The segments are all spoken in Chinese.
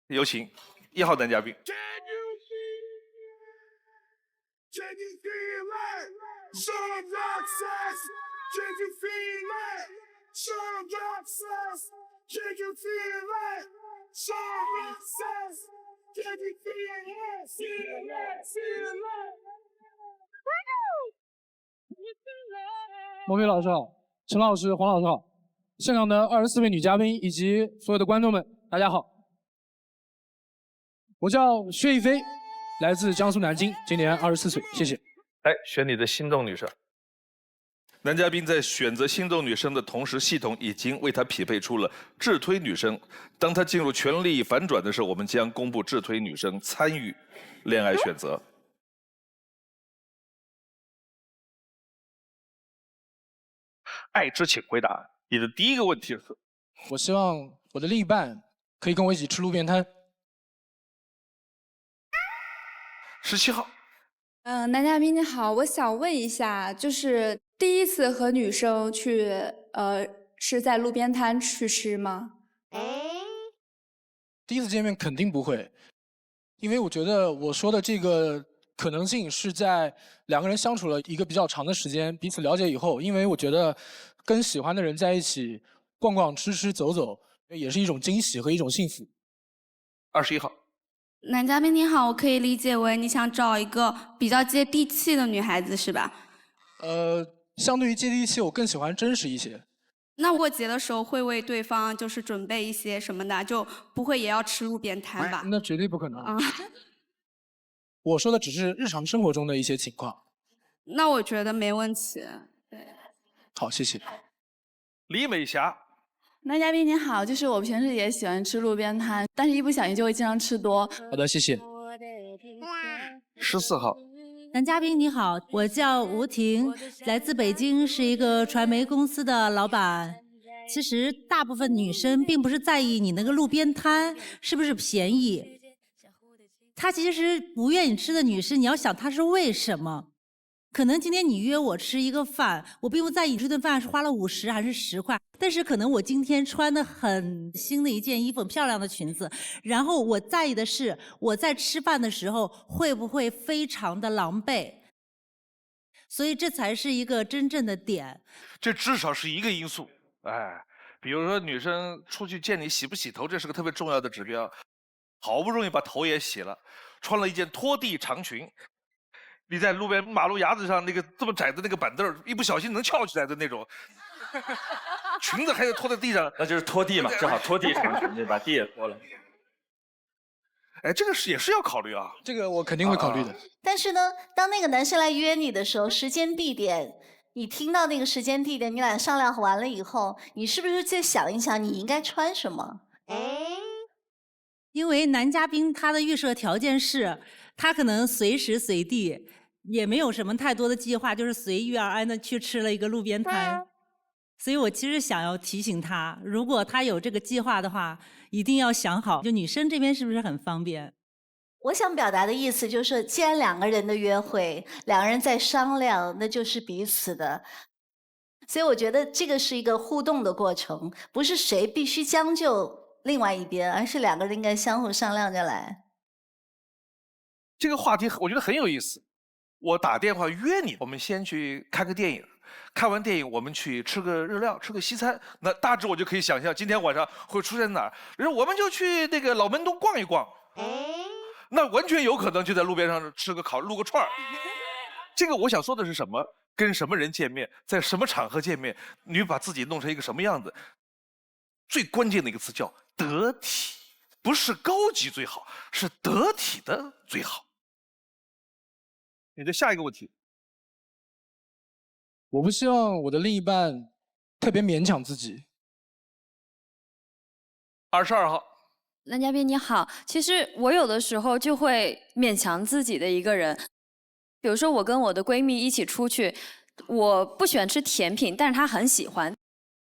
有请1号男嘉宾。孟非老师好，陈老师、黄老师好，现场的24位女嘉宾以及所有的观众们，大家好。我叫薛逸飞，来自江苏南京，今年24岁，谢谢。来选你的心动女生。男嘉宾在选择心动女生的同时，系统已经为他匹配出了智推女生。当他进入权力反转的时候，我们将公布智推女生参与恋爱选择。爱之请回答。你的第一个问题是：我希望我的另一半可以跟我一起吃路边摊。17号。男嘉宾你好，我想问一下，就是第一次和女生去，是在路边摊去吃吗？第一次见面肯定不会，因为我觉得我说的这个可能性是在两个人相处了一个比较长的时间，彼此了解以后，因为我觉得跟喜欢的人在一起逛逛、吃吃、走走，也是一种惊喜和一种幸福。21号。男嘉宾你好，我可以理解为你想找一个比较接地气的女孩子是吧？相对于接地气，我更喜欢真实一些。那过节的时候会为对方就是准备一些什么的，就不会也要吃路边摊吧？那绝对不可能。啊，我说的只是日常生活中的一些情况。那我觉得没问题。对，好，谢谢。李美霞。男嘉宾您好，就是我平时也喜欢吃路边摊，但是一不小心就会经常吃多。好的，谢谢。14号。男嘉宾你好，我叫吴婷，来自北京，是一个传媒公司的老板。其实大部分女生并不是在意你那个路边摊是不是便宜，她其实不愿意吃的女生，你要想她是为什么。可能今天你约我吃一个饭，我并不在意你这顿饭是花了50还是10块，但是可能我今天穿的很新的一件衣服，很漂亮的裙子，然后我在意的是我在吃饭的时候会不会非常的狼狈，所以这才是一个真正的点。这至少是一个因素。哎，比如说女生出去见你洗不洗头，这是个特别重要的指标。好不容易把头也洗了，穿了一件拖地长裙。你在路边马路牙子上那个这么窄的那个板凳，一不小心能翘起来的那种，裙子还得拖在地上，那就是拖地嘛，正好拖地长裙子把地也拖了。哎，这个也是要考虑啊，这个我肯定会考虑的。但是呢，当那个男生来约你的时候，时间地点，你听到那个时间地点，你俩商量完了以后，你是不是再想一想你应该穿什么？因为男嘉宾他的预设条件是，他可能随时随地也没有什么太多的计划，就是随遇而安的去吃了一个路边摊。所以我其实想要提醒他，如果他有这个计划的话，一定要想好，就女生这边是不是很方便？我想表达的意思就是，既然两个人的约会，两个人在商量，那就是彼此的。所以我觉得这个是一个互动的过程，不是谁必须将就另外一边，而是两个人应该相互商量着来。这个话题我觉得很有意思。我打电话约你，我们先去看个电影，看完电影我们去吃个日料，吃个西餐。那大致我就可以想象今天晚上会出现哪儿。然后我们就去那个老门东逛一逛，那完全有可能就在路边上吃个撸个串儿。这个我想说的是什么？跟什么人见面，在什么场合见面，你把自己弄成一个什么样子？最关键的一个词叫得体，不是高级最好，是得体的最好。你的下一个问题。我不希望我的另一半特别勉强自己。22号。男嘉宾你好，其实我有的时候就会勉强自己的一个人，比如说我跟我的闺蜜一起出去，我不喜欢吃甜品，但是她很喜欢，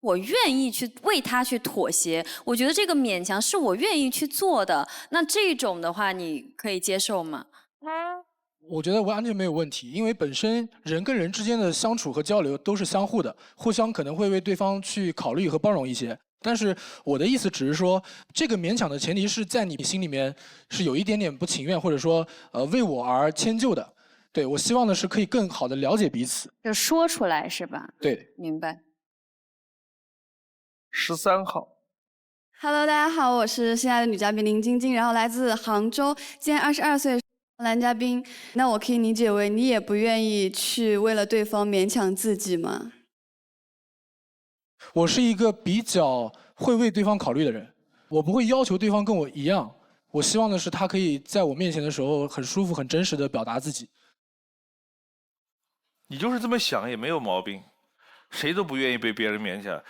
我愿意去为她去妥协，我觉得这个勉强是我愿意去做的，那这种的话你可以接受吗？我觉得完全没有问题，因为本身人跟人之间的相处和交流都是相互的，互相可能会为对方去考虑和包容一些。但是我的意思只是说，这个勉强的前提是在你心里面是有一点点不情愿，或者说为我而迁就的。对，我希望的是可以更好的了解彼此。就说出来是吧？对，明白。13号。Hello， 大家好，我是新来的女嘉宾林晶晶，然后来自杭州，今年22岁，男嘉宾。那我可以理解为你也不愿意去为了对方勉强自己吗？我是一个比较会为对方考虑的人，我不会要求对方跟我一样，我希望的是他可以在我面前的时候很舒服、很真实的表达自己。你就是这么想也没有毛病，谁都不愿意被别人勉强。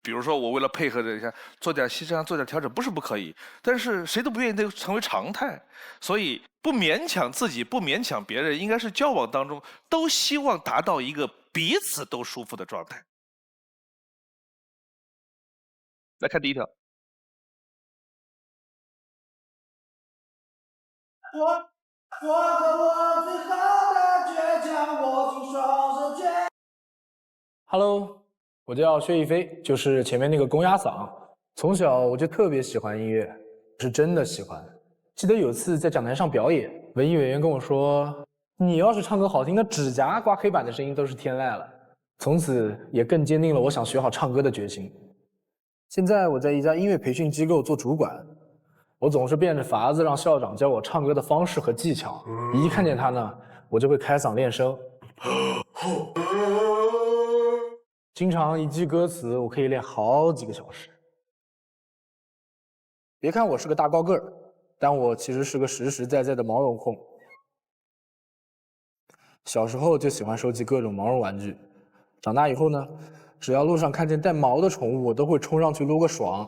比如说，我为了配合着一下，做点牺牲，做点调整，不是不可以，但是谁都不愿意这个成为常态。所以不勉强自己，不勉强别人，应该是交往当中都希望达到一个彼此都舒服的状态。来看第一条。Hello， 我叫薛逸飞，就是前面那个公鸭嗓。从小我就特别喜欢音乐，是真的喜欢。记得有次在讲台上表演，文艺委员跟我说：“你要是唱歌好听，那指甲刮黑板的声音都是天籁了。”从此也更坚定了我想学好唱歌的决心。现在我在一家音乐培训机构做主管，我总是变着法子让校长教我唱歌的方式和技巧。一看见他呢，我就会开嗓练声。经常一句歌词我可以练好几个小时。别看我是个大高个儿，但我其实是个实实在在的毛绒控。小时候就喜欢收集各种毛绒玩具，长大以后呢，只要路上看见带毛的宠物，我都会冲上去撸个爽。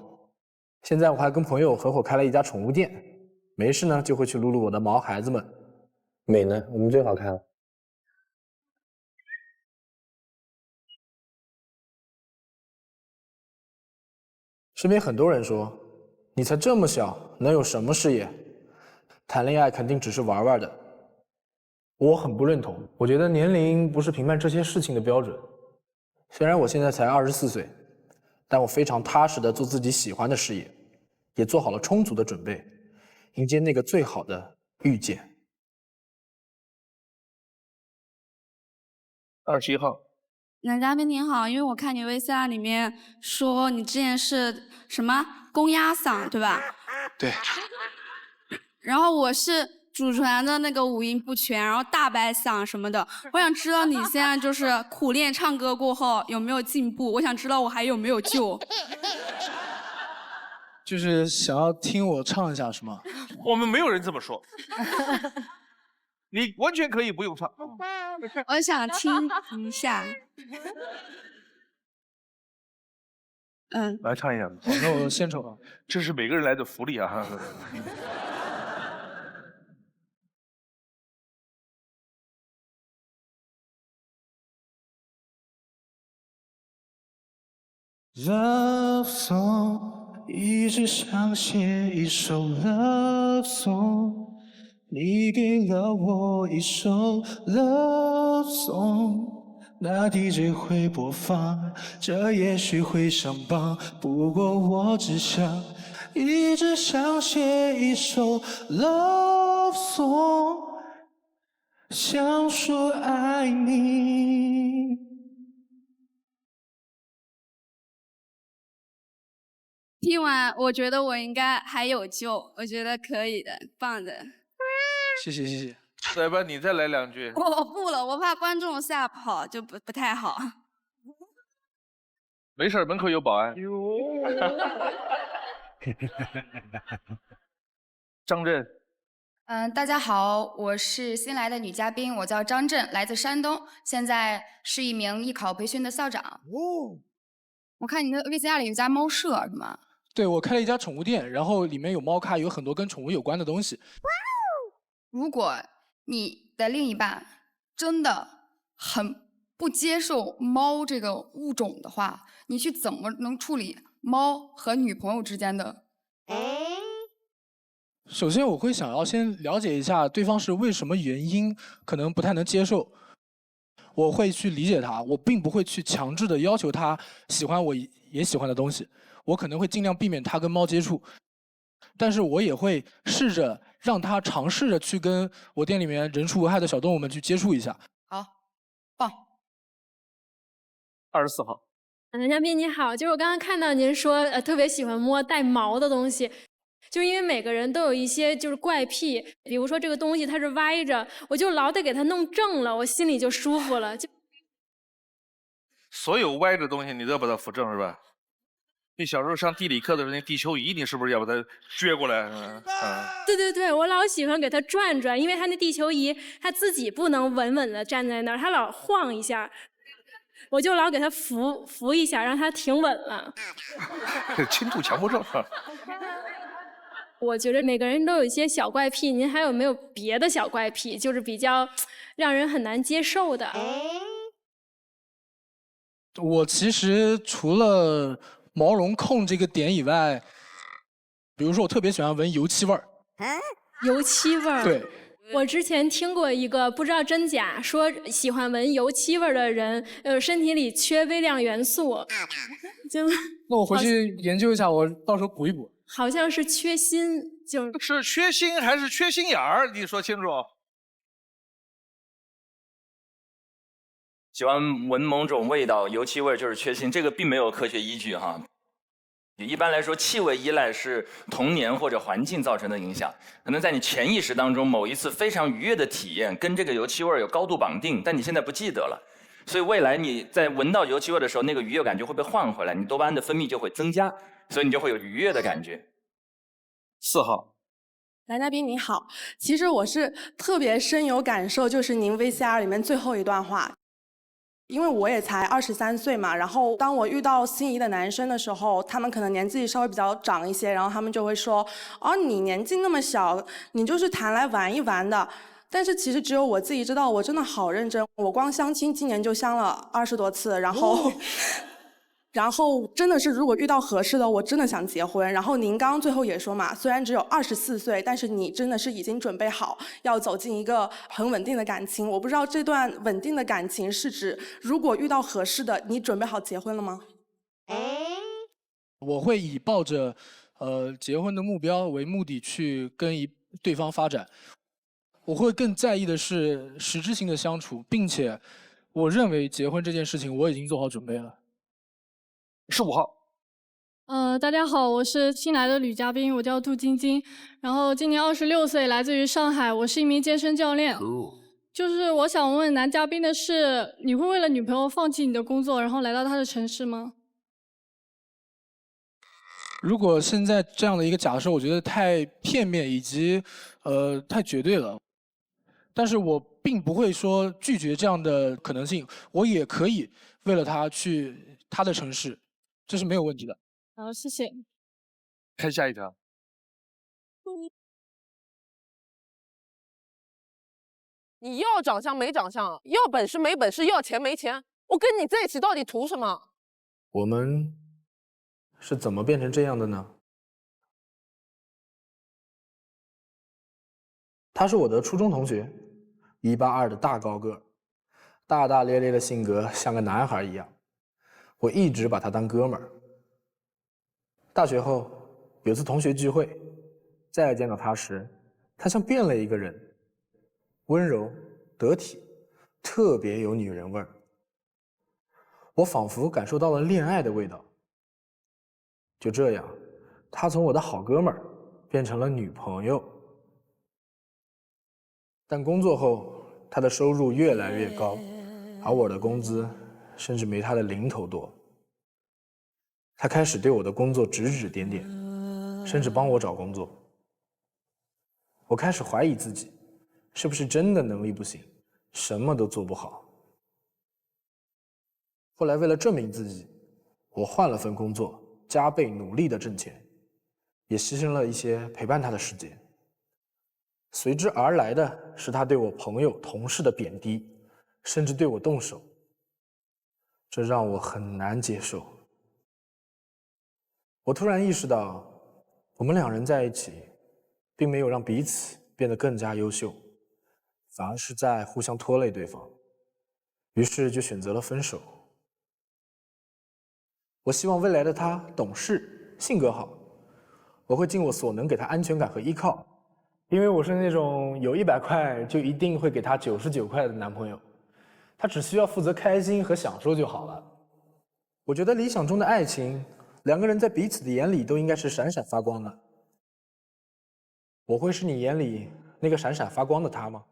现在我还跟朋友合伙开了一家宠物店，没事呢就会去撸撸我的毛孩子们。美呢？我们最好看了。身边很多人说，你才这么小，能有什么事业？谈恋爱肯定只是玩玩的。我很不认同，我觉得年龄不是评判这些事情的标准。虽然我现在才24岁，但我非常踏实的做自己喜欢的事业，也做好了充足的准备，迎接那个最好的遇见。21号。男嘉宾您好，因为我看你 VCR 里面说你之前是什么公鸭嗓，对吧？对。然后我是祖传的那个五音不全，然后大白嗓什么的。我想知道你现在就是苦练唱歌过后有没有进步？我想知道我还有没有救？就是想要听我唱一下是吗？我们没有人这么说。你完全可以不用唱。我想听一下。来唱一下。好，那我献丑了。这是每个人来的福利啊。Love song， 一直想写一首 Love song， 你给了我一首 Love song， 那 DJ 会播放，这也许会上榜，不过我只想一直想写一首 Love song， 想说爱你。听完，我觉得我应该还有救，我觉得可以的，棒的。谢谢谢谢。来吧，你再来2句。我不了，我怕观众吓跑，就不太好。没事，门口有保安。张震。大家好，我是新来的女嘉宾，我叫张震，来自山东，现在是一名艺考培训的校长。哦，我看你的 VCR 里有家猫舍是吗？对，我开了一家宠物店，然后里面有猫咖，有很多跟宠物有关的东西。如果你的另一半真的很不接受猫这个物种的话，你去怎么能处理猫和女朋友之间的？首先，我会想要先了解一下对方是为什么原因可能不太能接受，我会去理解他，我并不会去强制的要求他喜欢我也喜欢的东西。我可能会尽量避免他跟猫接触，但是我也会试着让他尝试着去跟我店里面人畜无害的小动物们去接触一下。好，棒。24号。男嘉宾你好，就是我刚刚看到您说特别喜欢摸带毛的东西，就是因为每个人都有一些就是怪癖，比如说这个东西它是歪着，我就老得给它弄正了，我心里就舒服了。所有歪的东西你都要把它扶正是吧？你小时候上地理课的时候，那地球仪你是不是要把它撅过来？对对对，我老喜欢给它转转，因为它那地球仪它自己不能稳稳的站在那儿，它老晃一下。我就老给他扶一下，让他停稳了。轻度强迫症。我觉得每个人都有一些小怪癖，您还有没有别的小怪癖，就是比较让人很难接受的？我其实除了毛绒控这个点以外，比如说我特别喜欢闻油漆味儿。油漆味儿。对。我之前听过一个不知道真假，说喜欢闻油漆味的人，身体里缺微量元素。就那我回去研究一下，我到时候补一补。好像是缺锌，是缺锌还是缺心眼儿？你说清楚。喜欢闻某种味道，油漆味就是缺锌，这个并没有科学依据哈。一般来说，气味依赖是童年或者环境造成的影响，可能在你潜意识当中某一次非常愉悦的体验跟这个油漆味有高度绑定，但你现在不记得了，所以未来你在闻到油漆味的时候，那个愉悦感就会被换回来，你多巴胺的分泌就会增加，所以你就会有愉悦的感觉。4号。男嘉宾你好，其实我是特别深有感受，就是您 VCR 里面最后一段话。因为我也才23岁嘛，然后当我遇到心仪的男生的时候，他们可能年纪稍微比较长一些，然后他们就会说，哦，你年纪那么小，你就是谈来玩一玩的。但是其实只有我自己知道，我真的好认真，我光相亲今年就相了20多次，然后。然后真的是，如果遇到合适的，我真的想结婚。然后您刚刚最后也说嘛，虽然只有24岁，但是你真的是已经准备好要走进一个很稳定的感情。我不知道这段稳定的感情是指，如果遇到合适的，你准备好结婚了吗？我会以抱着结婚的目标为目的去跟对方发展。我会更在意的是实质性的相处，并且我认为结婚这件事情我已经做好准备了。15号。大家好，我是新来的女嘉宾，我叫杜晶晶，然后今年26岁，来自于上海，我是一名健身教练。就是我想问问男嘉宾的是，你会为了女朋友放弃你的工作，然后来到她的城市吗？如果现在这样的一个假设，我觉得太片面以及太绝对了。但是我并不会说拒绝这样的可能性，我也可以为了他去他的城市，这是没有问题的。好，谢谢。看下一条。你要长相没长相，要本事没本事，要钱没钱，我跟你在一起到底图什么？我们是怎么变成这样的呢？他是我的初中同学，182的大高个，大大咧咧的性格，像个男孩一样。我一直把他当哥们儿。大学后有次同学聚会，再见到他时，他像变了一个人，温柔得体，特别有女人味儿。我仿佛感受到了恋爱的味道。就这样，他从我的好哥们儿变成了女朋友。但工作后，他的收入越来越高，而我的工资甚至没他的零头多。他开始对我的工作指指点点，甚至帮我找工作。我开始怀疑自己，是不是真的能力不行，什么都做不好。后来为了证明自己，我换了份工作，加倍努力地挣钱，也牺牲了一些陪伴他的时间。随之而来的是他对我朋友、同事的贬低，甚至对我动手，这让我很难接受。我突然意识到，我们两人在一起，并没有让彼此变得更加优秀，反而是在互相拖累对方，于是就选择了分手。我希望未来的他懂事，性格好，我会尽我所能给他安全感和依靠，因为我是那种有100块就一定会给他99块的男朋友，他只需要负责开心和享受就好了。我觉得理想中的爱情，两个人在彼此的眼里都应该是闪闪发光的。我会是你眼里那个闪闪发光的他吗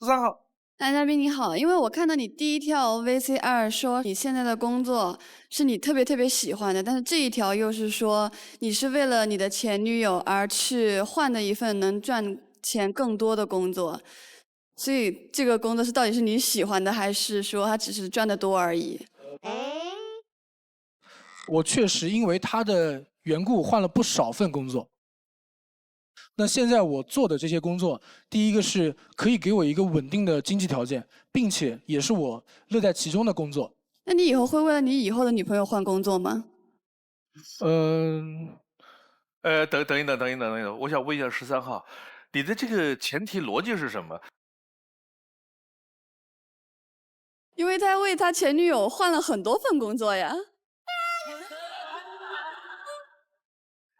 ？13号。男嘉宾你好，因为我看到你第一条 VCR 说你现在的工作是你特别喜欢的，但是这一条又是说你是为了你的前女友而去换的一份能赚钱更多的工作，所以这个工作是到底是你喜欢的，还是说他只是赚得多而已？我确实因为他的缘故换了不少份工作。那现在我做的这些工作，第一个是可以给我一个稳定的经济条件，并且也是我乐在其中的工作。那你以后会为了你以后的女朋友换工作吗？等一等，我想问一下13号，你的这个前提逻辑是什么？因为他为他前女友换了很多份工作呀。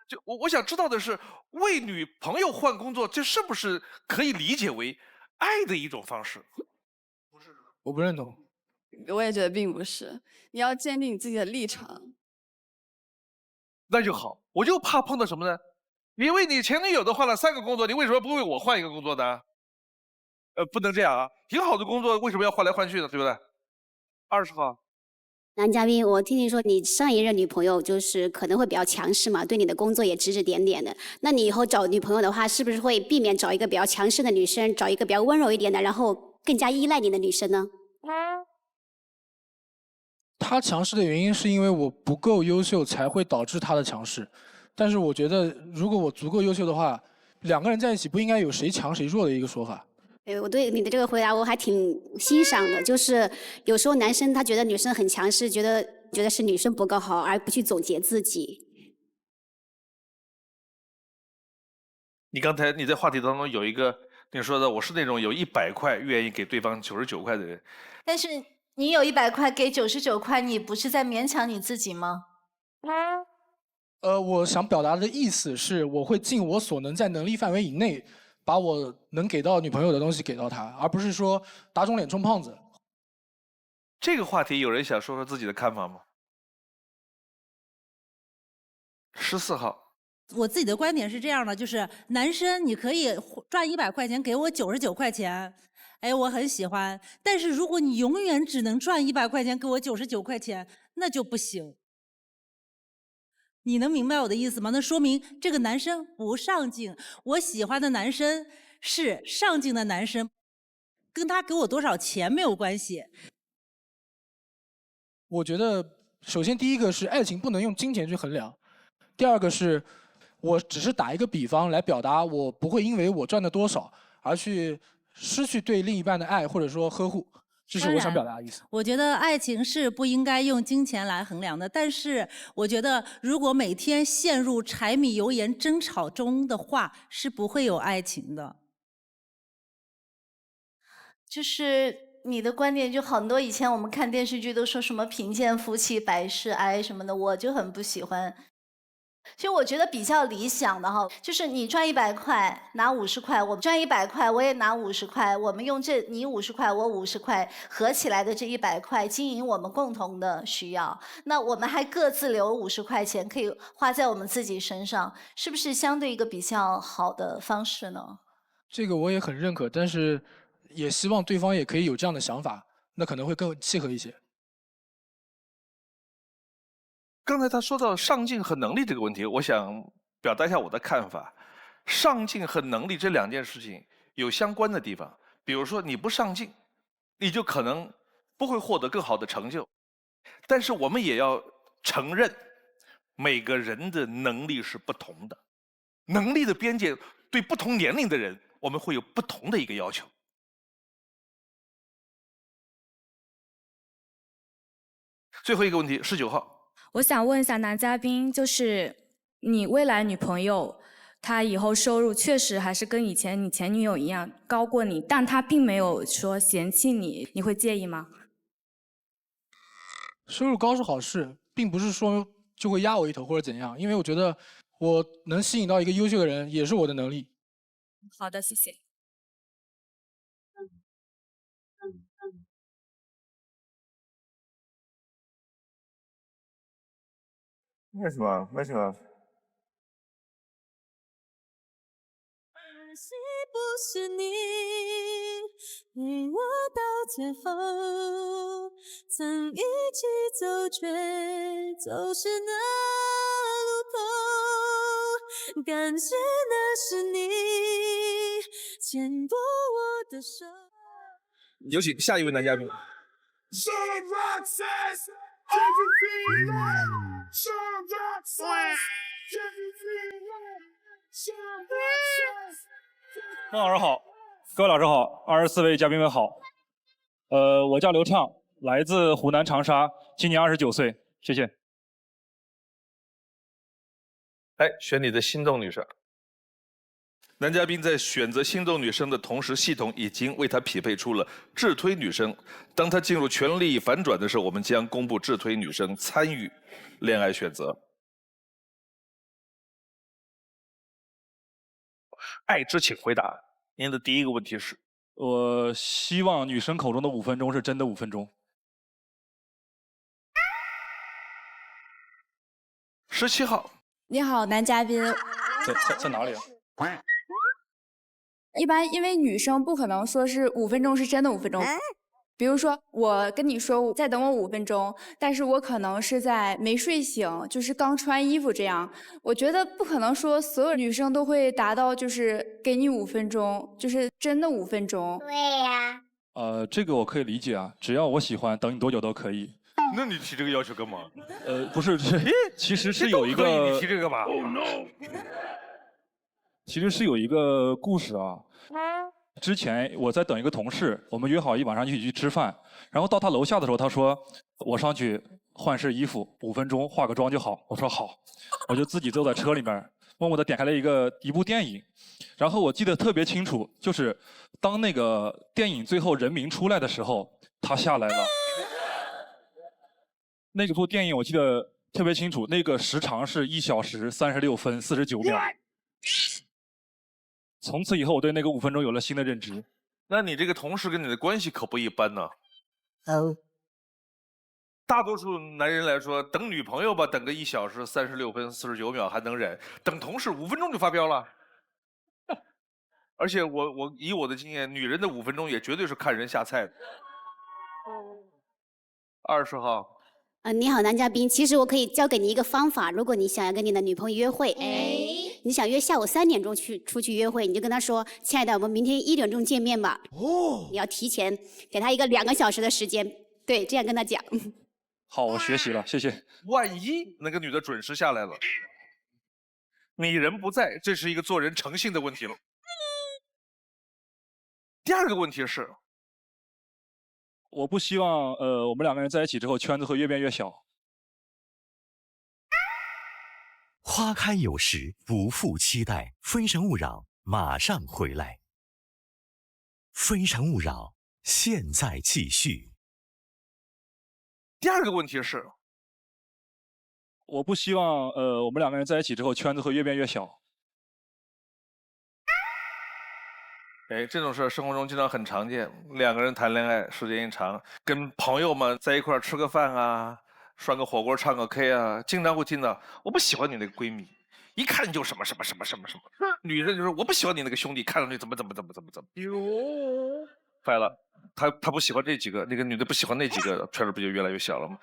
就我想知道的是，为女朋友换工作，这是不是可以理解为爱的一种方式？我不认同。我也觉得并不是，你要坚定你自己的立场。那就好，我就怕碰到什么呢？你为你前女友都换了3个工作，你为什么不为我换一个工作呢？不能这样啊！挺好的工作为什么要换来换去呢？对不对？20号。男嘉宾，我听你说你上一任女朋友就是可能会比较强势嘛，对你的工作也指指点点的。那你以后找女朋友的话，是不是会避免找一个比较强势的女生，找一个比较温柔一点的，然后更加依赖你的女生呢？他强势的原因是因为我不够优秀，才会导致他的强势。但是我觉得，如果我足够优秀的话，两个人在一起不应该有谁强谁弱的一个说法。我对你的这个回答我还挺欣赏的，就是有时候男生他觉得女生很强势，觉得是女生不够好，而不去总结自己。你刚才你在话题当中有一个你说的，我是那种有100块愿意给对方99块的人。但是你有100块给99块，你不是在勉强你自己吗？我想表达的意思是，我会尽我所能，在能力范围以内，把我能给到女朋友的东西给到她，而不是说打肿脸充胖子。这个话题有人想说说自己的看法吗？14号。我自己的观点是这样的，就是男生你可以赚100块钱给我99块钱，哎，我很喜欢。但是如果你永远只能赚100块钱给我99块钱，那就不行。你能明白我的意思吗？那说明这个男生不上进。我喜欢的男生是上进的男生，跟他给我多少钱没有关系。我觉得，首先第一个是爱情不能用金钱去衡量，第二个是，我只是打一个比方来表达，我不会因为我赚的多少而去失去对另一半的爱或者说呵护。这是我想表达的意思。我觉得爱情是不应该用金钱来衡量的，但是我觉得如果每天陷入柴米油盐争吵中的话，是不会有爱情的。就是你的观点，就很多以前我们看电视剧都说什么贫贱夫妻百事哀什么的，我就很不喜欢。其实我觉得比较理想的哈，就是你赚100块拿50块，我赚100块我也拿50块，我们用你50块我50块合起来的这100块经营我们共同的需要，那我们还各自留50块钱可以花在我们自己身上，是不是相对一个比较好的方式呢？这个我也很认可，但是也希望对方也可以有这样的想法，那可能会更契合一些。刚才他说到上进和能力这个问题，我想表达一下我的看法。上进和能力这2件事情有相关的地方，比如说你不上进，你就可能不会获得更好的成就。但是我们也要承认，每个人的能力是不同的，能力的边界对不同年龄的人，我们会有不同的一个要求。最后一个问题，19号。我想问一下男嘉宾，就是你未来女朋友，她以后收入确实还是跟以前你前女友一样高过你，但她并没有说嫌弃你，你会介意吗？收入高是好事，并不是说就会压我一头或者怎样，因为我觉得我能吸引到一个优秀的人，也是我的能力。好的，谢谢。为什么？为什么？是不是你陪我到最后，曾一起走却走失那路口，感觉那是你牵过我的手。有请下一位男嘉宾。孟老师好，各位老师好，24位嘉宾们好。我叫刘畅，来自湖南长沙，今年29岁，谢谢。哎，选你的心动女生。男嘉宾在选择心动女生的同时，系统已经为他匹配出了智推女生。当他进入权力反转的时候，我们将公布智推女生参与恋爱选择。爱之，请回答。您的第一个问题是：我希望女生口中的5分钟是真的5分钟。17号。你好，男嘉宾。在哪里啊？一般因为女生不可能说是5分钟是真的5分钟。比如说，我跟你说再等我5分钟，但是我可能是在没睡醒，就是刚穿衣服这样。我觉得不可能说所有女生都会达到就是给你5分钟，就是真的5分钟。对呀。这个我可以理解啊，只要我喜欢，等你多久都可以。那你提这个要求干嘛？不是，其实是有一个。你提这个干嘛？ Oh no！ 其实是有一个故事啊。之前我在等一个同事，我们约好一晚上一起去吃饭。然后到他楼下的时候，他说我上去换身衣服，5分钟化个妆就好。我说好，我就自己坐在车里面，默默地点开了一部电影。然后我记得特别清楚，就是当那个电影最后人名出来的时候，他下来了。那部电影我记得特别清楚，那个时长是1小时36分49秒。从此以后，我对那个5分钟有了新的认知。那你这个同事跟你的关系可不一般呢。哦。大多数男人来说，等女朋友吧，等个1小时36分49秒还能忍，等同事5分钟就发飙了。而且我以我的经验，女人的5分钟也绝对是看人下菜的。20号。你好，男嘉宾。其实我可以教给你一个方法，如果你想要跟你的女朋友约会，你想约下午3点钟出去约会，你就跟她说：“亲爱的，我们明天1点钟见面吧。”哦，你要提前给她一个2个小时的时间，对，这样跟她讲。好，我学习了，谢谢。万一那个女的准时下来了，你人不在，这是一个做人诚信的问题了。第二个问题是。我不希望我们2个人在一起之后圈子会越变越小。花开有时，不负期待。非诚勿扰，马上回来。非诚勿扰，现在继续。第二个问题是，我不希望我们2个人在一起之后圈子会越变越小。哎，这种事生活中经常很常见。2个人谈恋爱时间一长，跟朋友们在一块儿吃个饭啊，涮个火锅、唱个 K 啊，经常会听到“我不喜欢你那个闺蜜，一看就什么什么什么什么什么”。女人就说“我不喜欢你那个兄弟，看上去怎么”。哟，坏了，他不喜欢这几个，那个女的不喜欢那几个，圈子不就越来越小了吗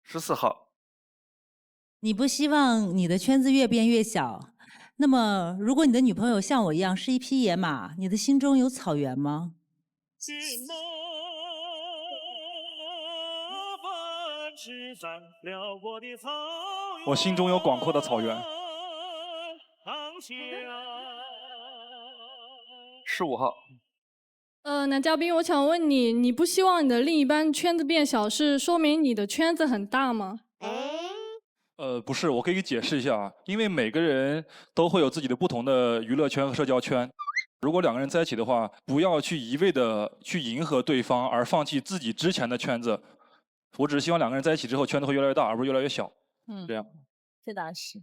？14号。你不希望你的圈子越变越小，那么如果你的女朋友像我一样是一匹野马，你的心中有草原吗？我心中有广阔的草原。15号。男嘉宾，我想问你，你不希望你的另一半圈子变小，是说明你的圈子很大吗？不是，我可以解释一下啊，因为每个人都会有自己的不同的娱乐圈和社交圈。如果两个人在一起的话，不要去一味的去迎合对方，而放弃自己之前的圈子。我只是希望两个人在一起之后，圈子会越来越大，而不是越来越小。这样。这倒是。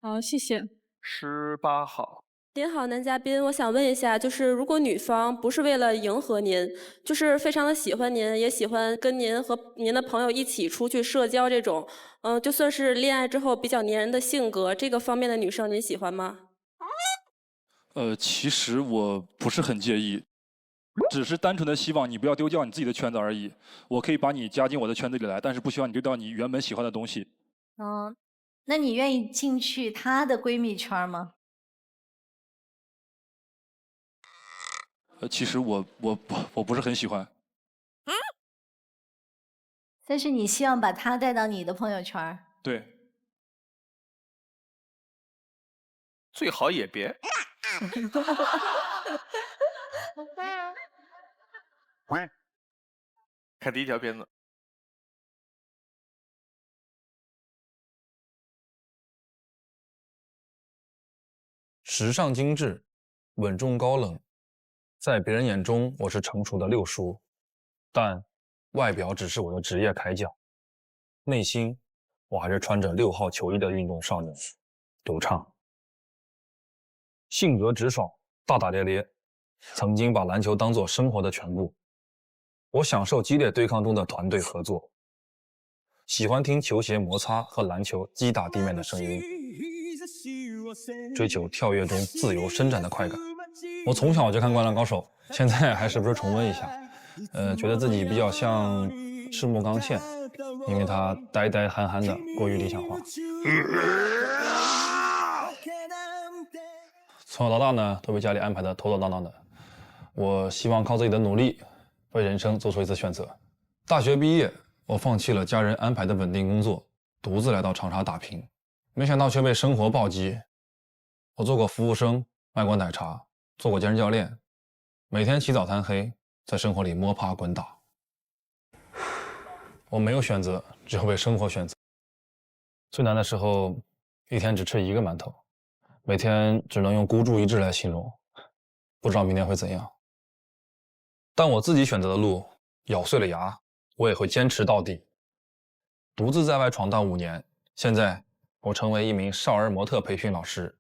好，谢谢。18号。您好，男嘉宾，我想问一下，就是如果女方不是为了迎合您，就是非常的喜欢您，也喜欢跟您和您的朋友一起出去社交这种，就算是恋爱之后比较粘人的性格，这个方面的女生您喜欢吗？其实我不是很介意，只是单纯的希望你不要丢掉你自己的圈子而已。我可以把你加进我的圈子里来，但是不希望你丢掉你原本喜欢的东西。那你愿意进去她的闺蜜圈吗？其实我不是很喜欢。但是你希望把她带到你的朋友圈？对。最好也别。看第一条片子。时尚精致，稳重高冷，在别人眼中我是成熟的六叔，但外表只是我的职业铠甲，内心我还是穿着6号球衣的运动少年刘畅。性格直爽，大大咧咧，曾经把篮球当作生活的全部。我享受激烈对抗中的团队合作，喜欢听球鞋摩擦和篮球击打地面的声音，追求跳跃中自由伸展的快感。我从小就看《灌篮高手》，现在还时不时重温一下，觉得自己比较像赤木刚宪，因为他呆呆憨憨的，过于理想化。从小到大呢，都被家里安排的妥妥当当的。我希望靠自己的努力，为人生做出一次选择。大学毕业，我放弃了家人安排的稳定工作，独自来到长沙打拼，没想到却被生活暴击。我做过服务生，卖过奶茶，做过健身教练，每天起早贪黑，在生活里摸爬滚打。我没有选择，只有被生活选择。最难的时候，一天只吃1个馒头，每天只能用孤注一掷来形容，不知道明天会怎样。但我自己选择的路，咬碎了牙，我也会坚持到底。独自在外闯荡5年，现在我成为一名少儿模特培训老师，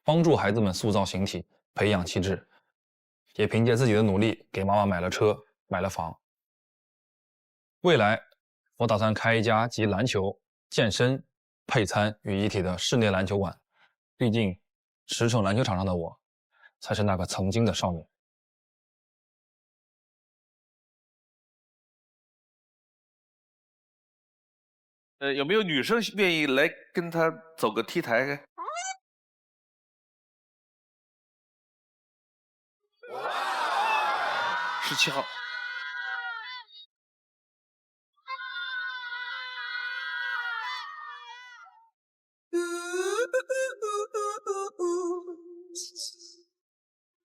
帮助孩子们塑造形体，培养气质，也凭借自己的努力给妈妈买了车，买了房。未来，我打算开一家集篮球、健身、配餐于一体的室内篮球馆。毕竟，驰骋篮球场上的我，才是那个曾经的少年。有没有女生愿意来跟他走个 T 台？17号。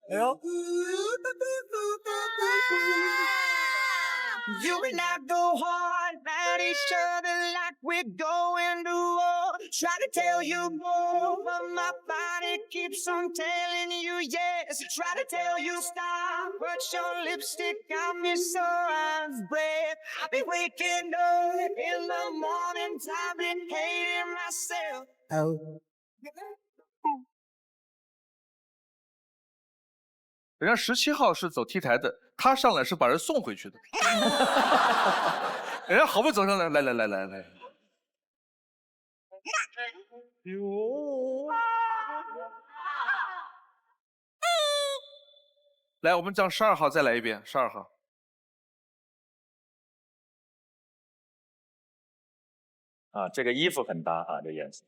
哎呦。You and I go hard at each other like we're going to war. Try to tell you more, but my body keeps on telling you yes. Try to tell you stop, but your lipstick got me so out of breath. I've been waking up in the mornings, I've been hating myself. Oh. 人家17号是走 T 台的，他上来是把人送回去的。人家好不容易走上来，来。来，我们让12号再来一遍，12号。啊，这个衣服很搭啊，这颜色。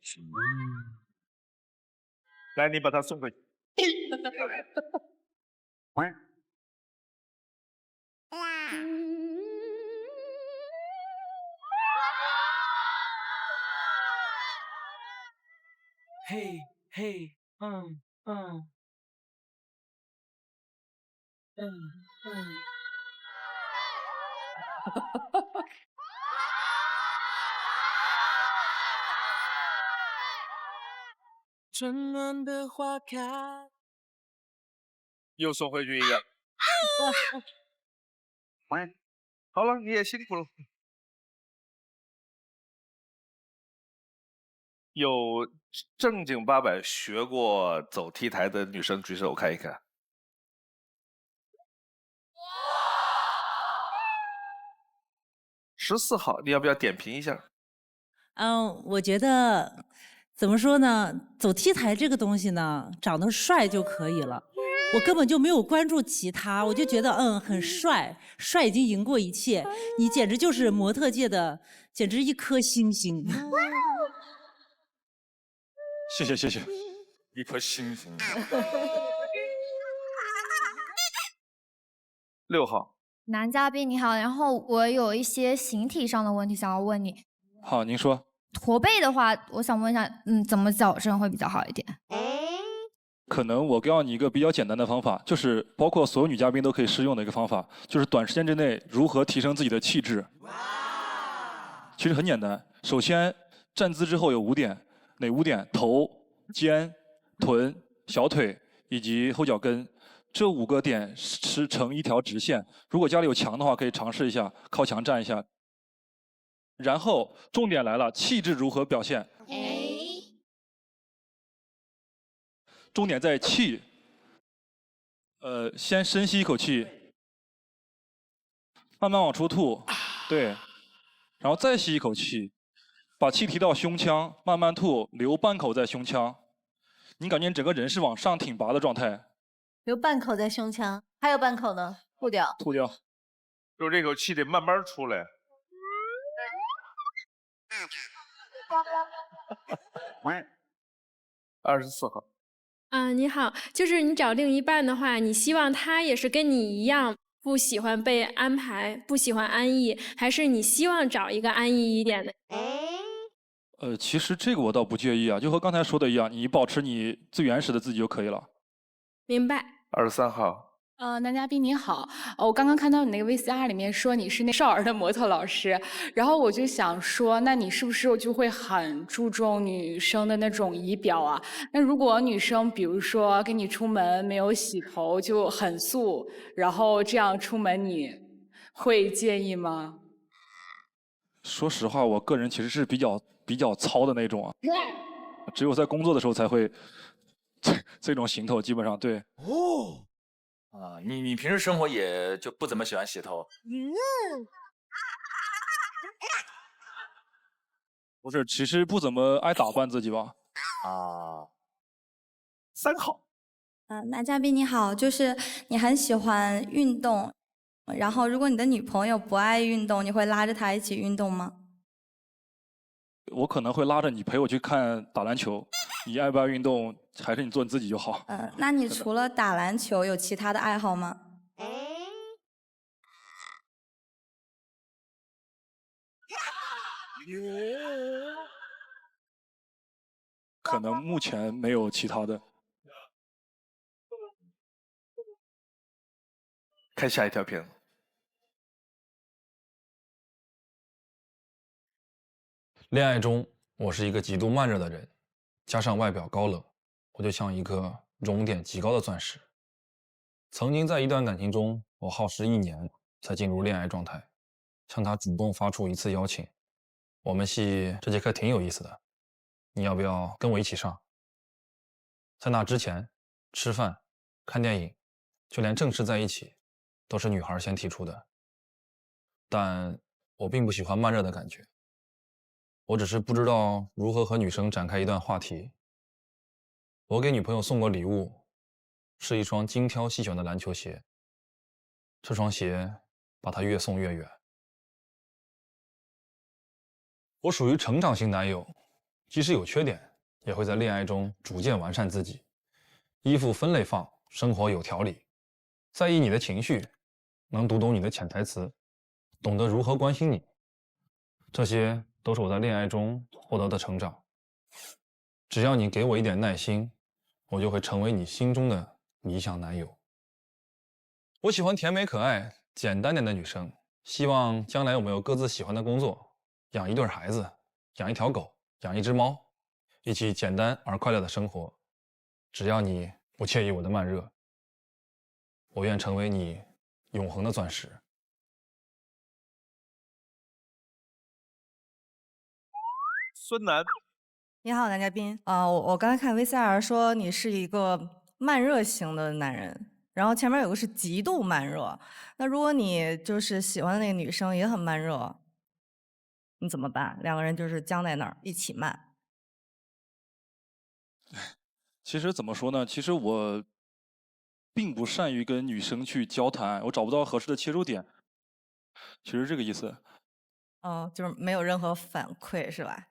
来，你把他送回去。Hey, hey, 春暖的花开。又送回去一个。好了，你也辛苦了。有正经八百学过走 T 台的女生举手，我看一看。14号，你要不要点评一下？我觉得怎么说呢？走 T 台这个东西呢，长得帅就可以了。我根本就没有关注其他，我就觉得很帅，帅已经赢过一切。你简直就是模特界的，简直一颗星星。谢谢谢谢，一颗星星。6号，男嘉宾你好，然后我有一些形体上的问题想要问你。好，您说。驼背的话，我想问一下，怎么矫正会比较好一点？可能我告诉你一个比较简单的方法，就是包括所有女嘉宾都可以适用的一个方法，就是短时间之内如何提升自己的气质。其实很简单，首先站姿之后有5点，哪5点？头、肩、臀、小腿以及后脚跟，这5个点是成一条直线。如果家里有墙的话，可以尝试一下靠墙站一下。然后重点来了，气质如何表现？重点在气。先深吸一口气，慢慢往出吐，对，然后再吸一口气，把气提到胸腔，慢慢吐，留半口在胸腔。你感觉整个人是往上挺拔的状态。留半口在胸腔，还有半口呢，吐掉。吐掉。就这口气得慢慢出来。24号。你好，就是你找另一半的话，你希望他也是跟你一样不喜欢被安排，不喜欢安逸，还是你希望找一个安逸一点的？其实这个我倒不介意啊，就和刚才说的一样，你保持你最原始的自己就可以了。明白。23号。男嘉宾你好，我刚刚看到你那个 VCR 里面说你是那少儿的模特老师，然后我就想说，那你是不是就会很注重女生的那种仪表啊？那如果女生比如说跟你出门没有洗头就很素，然后这样出门，你会介意吗？说实话，我个人其实是比较糙的那种啊，只有在工作的时候才会这种行头，基本上对。你平时生活也就不怎么喜欢洗头？不是，其实不怎么爱打扮自己吧。3号。男嘉宾你好，就是你很喜欢运动，然后如果你的女朋友不爱运动，你会拉着她一起运动吗？我可能会拉着你陪我去打篮球，你爱不爱运动，还是你做你自己就好。那你除了打篮球，有其他的爱好吗？可能目前没有其他的。看下一条片子。恋爱中，我是一个极度慢热的人，加上外表高冷，我就像一颗熔点极高的钻石。曾经在一段感情中，我耗时1年才进入恋爱状态，向他主动发出1次邀请。我们系这节课挺有意思的，你要不要跟我一起上？在那之前，吃饭、看电影，就连正式在一起，都是女孩先提出的。但我并不喜欢慢热的感觉。我只是不知道如何和女生展开一段话题。我给女朋友送过礼物，是一双精挑细选的篮球鞋。这双鞋把她越送越远。我属于成长型男友，即使有缺点，也会在恋爱中逐渐完善自己。衣服分类放，生活有条理，在意你的情绪，能读懂你的潜台词，懂得如何关心你。这些都是我在恋爱中获得的成长。只要你给我一点耐心，我就会成为你心中的理想男友。我喜欢甜美可爱、简单点的女生，希望将来我们有各自喜欢的工作，养一对孩子，养一条狗，养一只猫，一起简单而快乐的生活。只要你不介意我的慢热。我愿成为你永恒的钻石。孙楠，你好，男嘉宾。我刚才看 VCR 说你是一个慢热型的男人，然后前面有个是极度慢热。那如果你就是喜欢的那个女生也很慢热，你怎么办？两个人就是僵在那儿一起慢。其实怎么说呢？其实我并不善于跟女生去交谈，我找不到合适的切入点。其实这个意思。就是没有任何反馈是吧？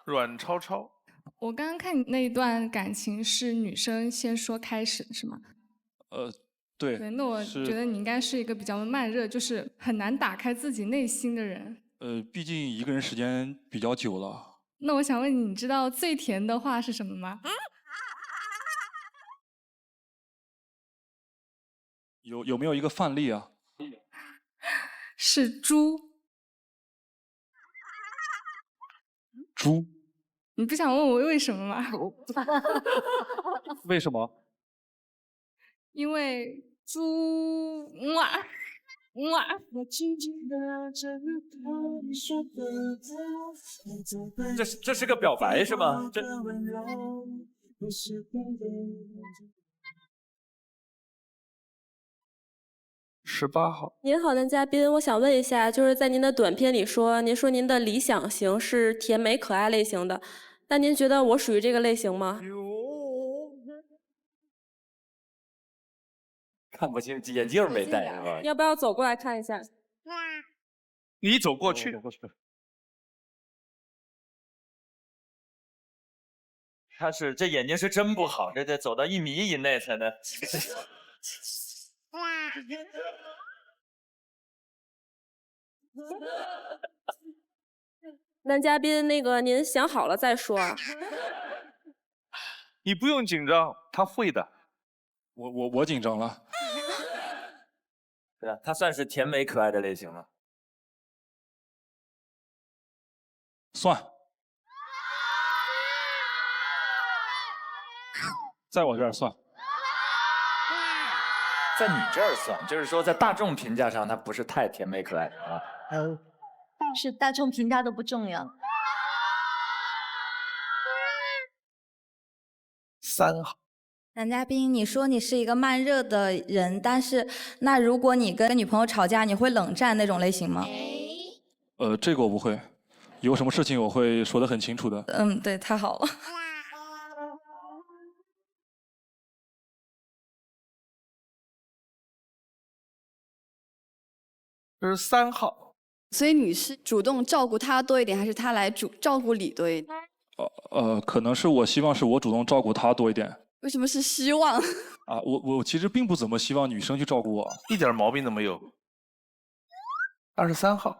阮超超，我刚刚看你那一段感情是女生先说开始的是吗？对。对，那我觉得你应该是一个比较慢热，就是很难打开自己内心的人。毕竟一个人时间比较久了。那我想问你，你知道最甜的话是什么吗？有没有一个范例啊？是猪。猪？你不想问我为什么吗？为什么？因为猪哇哇。这是个表白是吗？这。18号，您好，男嘉宾，我想问一下，就是在您的短片里说，您说您的理想型是甜美可爱类型的，那您觉得我属于这个类型吗？看不清，眼镜没戴是吧？要不要走过来看一下？你走过去。这眼睛是真不好，这得走到1米以内才能。男嘉宾，那个您想好了再说啊。你不用紧张，他会的。我紧张了。对啊，他算是甜美可爱的类型了。算。在我这儿算。在你这儿算，就是说在大众评价上，他不是太甜美可爱啊。是大众评价都不重要。3号，男嘉宾，你说你是一个慢热的人，但是那如果你跟女朋友吵架，你会冷战那种类型吗？这个我不会，有什么事情我会说得很清楚的。对，太好了。这是3号。所以你是主动照顾他多一点，还是他来照顾你多一点？可能是我希望是我主动照顾他多一点。为什么是希望？啊，我其实并不怎么希望女生去照顾我，一点毛病都没有。23号。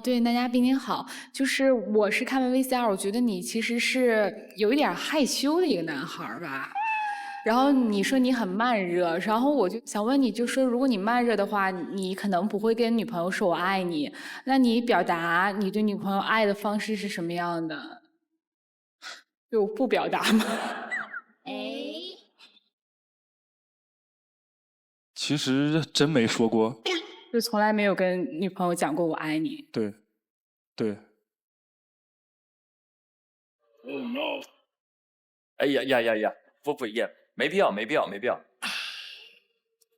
对，男嘉宾您好，就是我是看完 VCR， 我觉得你其实是有一点害羞的一个男孩吧。然后你说你很慢热，然后我就想问你，就说如果你慢热的话，你可能不会跟女朋友说我爱你，那你表达你对女朋友爱的方式是什么样的？就不表达吗？其实真没说过，就从来没有跟女朋友讲过我爱你。对，对。哎呀，不一样，没必要。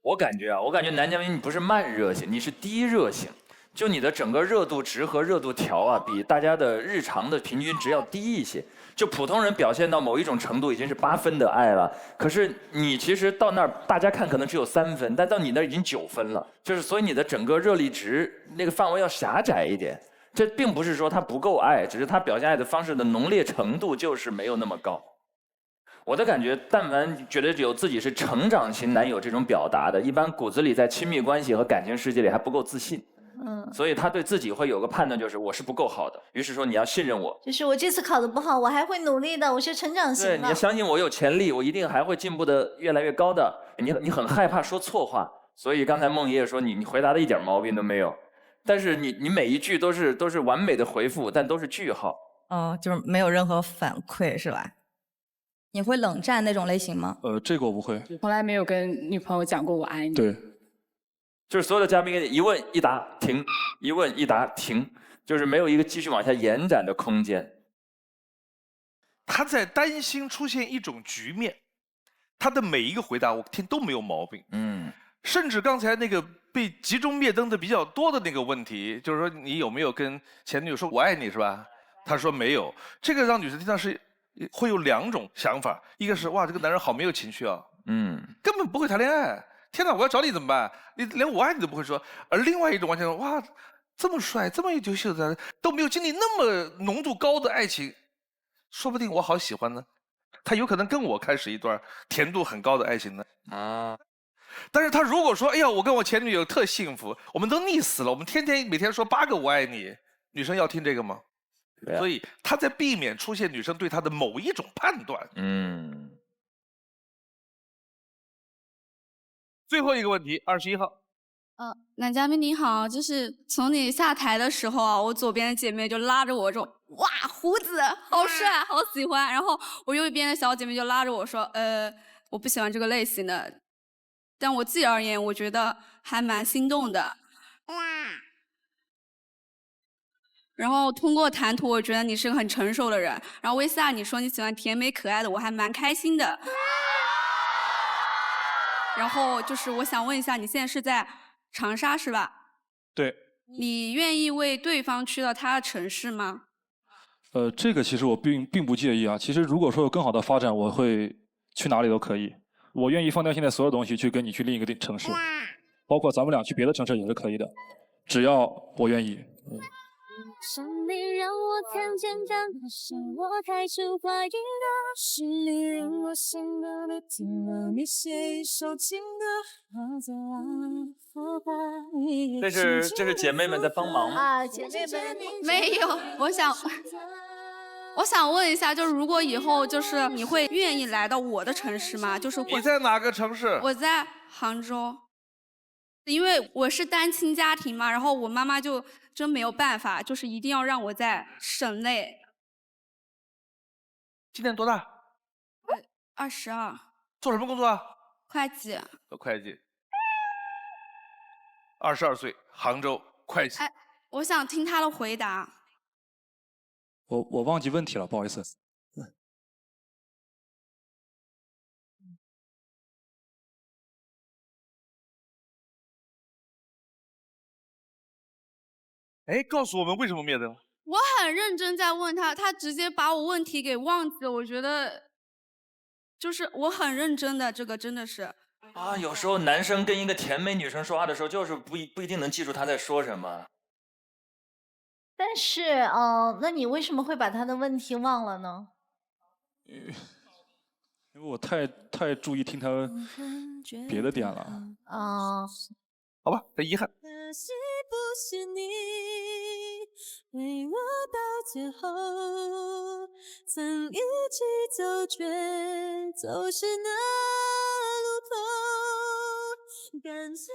我感觉男嘉宾你不是慢热型，你是低热型，就你的整个热度值和热度条啊，比大家的日常的平均值要低一些。就普通人表现到某一种程度已经是8分的爱了，可是你其实到那儿大家看可能只有3分，但到你那儿已经9分了，就是所以你的整个热力值那个范围要狭窄一点。这并不是说他不够爱，只是他表现爱的方式的浓烈程度就是没有那么高。我的感觉，但凡觉得有自己是成长型男友这种表达的，一般骨子里在亲密关系和感情世界里还不够自信。所以他对自己会有个判断，就是我是不够好的，于是说你要信任我，就是我这次考得不好，我还会努力的，我是成长型的。对，你要相信我有潜力，我一定还会进步的越来越高的。你很害怕说错话，所以刚才孟爷爷说你回答的一点毛病都没有，但是你每一句都是完美的回复，但都是句号。就是没有任何反馈是吧？你会冷战那种类型吗？这个我不会。从来没有跟女朋友讲过我爱你。对，就是所有的嘉宾一问一答停，一问一答停，就是没有一个继续往下延展的空间。他在担心出现一种局面，他的每一个回答我听都没有毛病。甚至刚才那个被集中灭灯的比较多的那个问题，就是说你有没有跟前女友说我爱你是吧？他说没有，这个让女生听到是会有2种想法，一个是哇这个男人好没有情趣啊，根本不会谈恋爱，天哪我要找你怎么办？你连我爱你都不会说。而另外一种完全说哇这么帅这么优秀的都没有经历那么浓度高的爱情，说不定我好喜欢呢，他有可能跟我开始一段甜度很高的爱情呢。但是他如果说哎呀我跟我前女友特幸福，我们都腻死了，我们每天说8个我爱你，女生要听这个吗？所以他在避免出现女生对他的某一种判断。最后一个问题，21号。男嘉宾你好，就是从你下台的时候啊，我左边的姐妹就拉着我说，哇，胡子好帅，好喜欢。然后我右边的小姐妹就拉着我说，我不喜欢这个类型的。但我自己而言，我觉得还蛮心动的。然后通过谈吐，我觉得你是个很成熟的人。然后薇萨你说你喜欢甜美可爱的，我还蛮开心的。然后就是我想问一下，你现在是在长沙是吧？对。你愿意为对方去到他的城市吗？这个其实我并不介意啊。其实如果说有更好的发展，我会去哪里都可以。我愿意放掉现在所有东西，去跟你去另一个城市，包括咱们俩去别的城市也是可以的，只要我愿意。是你让我看见的，是我开出花语的，是你让我心动的，听了你写一首情歌，我在复活你。这是姐妹们在帮忙吗？姐妹们没有，我想问一下，就是如果以后就是你会愿意来到我的城市吗？就是你在哪个城市？我在杭州，因为我是单亲家庭嘛，然后我妈妈就真没有办法，就是一定要让我在省内。今年多大？22。做什么工作啊？会计。做会计。22岁，杭州会计。哎，我想听他的回答。我忘记问题了，不好意思。哎，告诉我们为什么灭灯？我很认真在问他，他直接把我问题给忘记了。我觉得，就是我很认真的，这个真的是。有时候男生跟一个甜美女生说话的时候，就是不一定能记住她在说什么。但是，那你为什么会把他的问题忘了呢？因为我太注意听他别的点了。好吧，很遗憾。可惜不是你陪我到最后，曾一起走却走失那路口。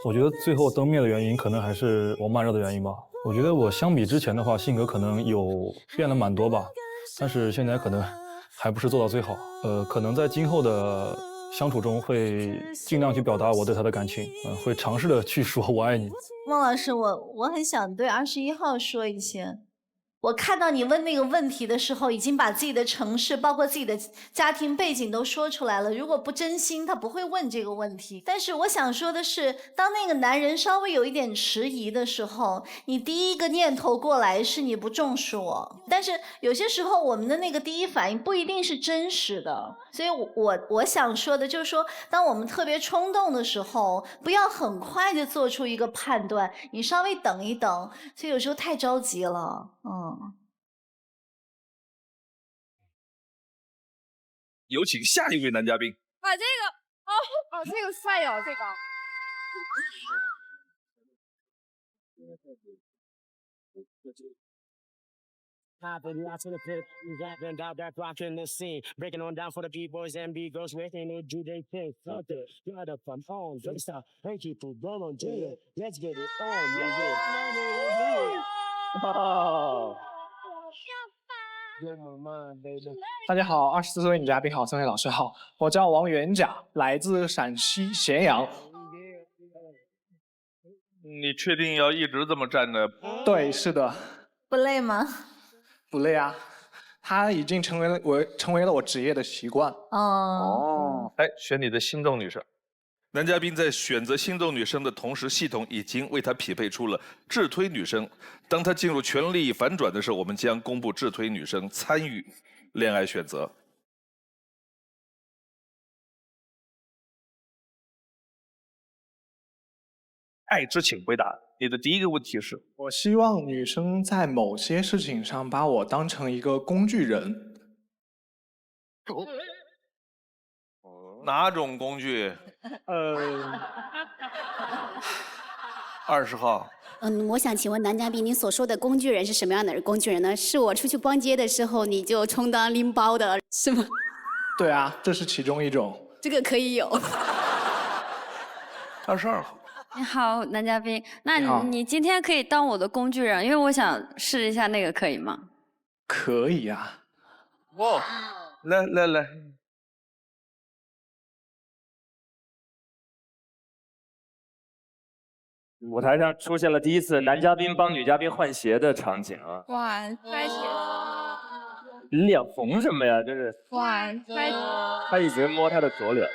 我觉得最后灯灭的原因，可能还是我慢热的原因吧。我觉得我相比之前的话，性格可能有变了蛮多吧，但是现在可能还不是做到最好。可能在今后的相处中会尽量去表达我对他的感情，会尝试的去说我爱你。孟老师，我很想对21号说一些。我看到你问那个问题的时候，已经把自己的城市，包括自己的家庭背景都说出来了。如果不真心，他不会问这个问题。但是我想说的是，当那个男人稍微有一点迟疑的时候，你第一个念头过来是你不重视我。但是有些时候，我们的那个第一反应不一定是真实的。所以我想说的就是说，当我们特别冲动的时候，不要很快就做出一个判断，你稍微等一等。所以有时候太着急了，有请下一位男嘉宾。把这个，这个帅哦，这个。Popping out to the pit, rapping out that rocking the scene, breaking on down for the B-boys and B-girls, making it do they thing. Something, got up from home, don't stop, hey people, go on, do it, let's get it on, yeah. 大家好，24岁女嘉宾好，3位老师好，我叫王元甲，来自陕西咸阳。你确定要一直这么站着？对，是的。不累吗？不累啊，它已经成为了我职业的习惯。哦，哎，选你的心动女生。男嘉宾在选择心动女生的同时，系统已经为他匹配出了智推女生。当他进入权力反转的时候，我们将公布智推女生参与恋爱选择。爱之请回答。你的第一个问题是：我希望女生在某些事情上把我当成一个工具人。哪种工具？20号。我想请问男嘉宾，您所说的工具人是什么样的工具人呢？是我出去逛街的时候，你就充当拎包的，是吗？对啊，这是其中一种。这个可以有。22号。你好，男嘉宾，那你好你今天可以当我的工具人，因为我想试一下那个，可以吗？可以啊。哇，来。舞台上出现了第一次男嘉宾帮女嘉宾换鞋的场景啊！哇，拍鞋！脸红什么呀？这是哇，拍鞋！他一直摸他的左脸。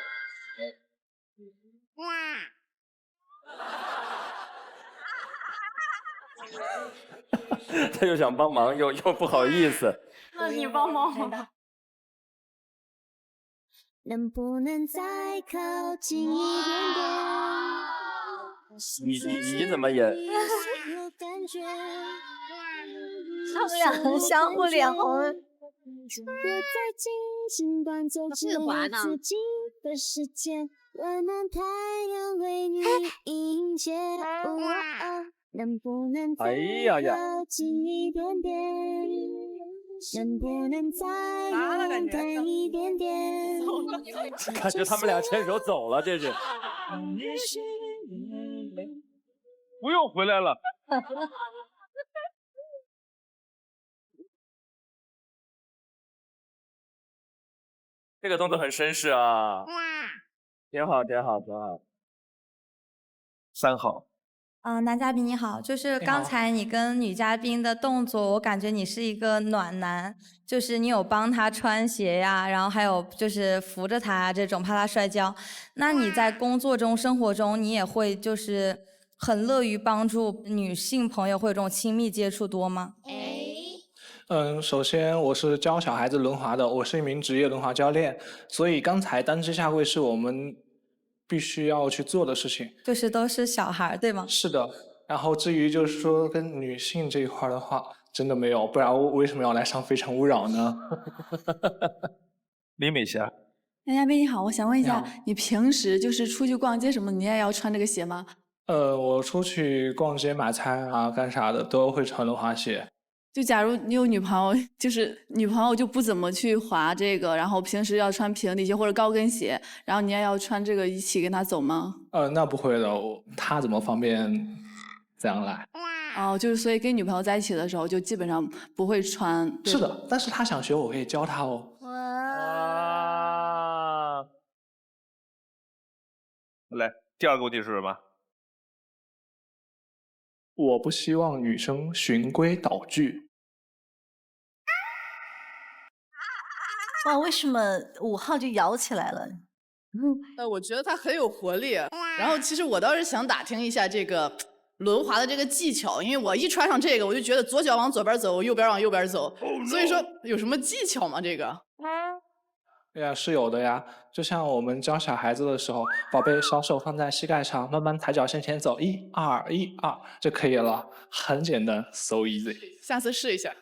他又想帮忙，又不好意思。那你帮忙吧。能不能再靠近一点点？你怎么也？他们俩相互脸红。是滑呢。温暖太阳为你迎接。能不能再靠近一点点？能不能再勇敢一点点？感觉他们俩牵手走了，这是。不用回来了。这个动作很绅士啊，挺好。3号。男嘉宾你好，就是刚才你跟女嘉宾的动作，我感觉你是一个暖男，就是你有帮她穿鞋呀，然后还有就是扶着她这种，怕她摔跤。那你在工作中、生活中，你也会就是很乐于帮助女性朋友，会有这种亲密接触多吗？首先我是教小孩子轮滑的，我是一名职业轮滑教练，所以刚才单膝下跪是我们必须要去做的事情。就是都是小孩对吗？是的。然后至于就是说跟女性这一块的话，真的没有，不然我为什么要来上《非诚勿扰》呢？李美霞。男嘉宾你好，我想问一下，你平时就是出去逛街什么，你也要穿这个鞋吗？我出去逛街买菜啊，干啥的都会穿轮滑鞋。就假如你有女朋友，就是女朋友就不怎么去滑这个，然后平时要穿平底鞋或者高跟鞋，然后你也要穿这个一起跟她走吗？那不会的，她怎么方便这样来？哦，就是所以跟女朋友在一起的时候，就基本上不会穿。是的，但是她想学，我可以教她哦。来，第二个问题是什么？我不希望女生循规蹈矩。哇，为什么5号就摇起来了？我觉得他很有活力。然后其实我倒是想打听一下这个轮滑的这个技巧，因为我一穿上这个，我就觉得左脚往左边走，右边往右边走。所以说有什么技巧吗？这个？对呀，是有的呀。就像我们教小孩子的时候，宝贝，小手放在膝盖上，慢慢抬脚向前走，1、2、1、2就可以了，很简单 ，so easy。下次试一下。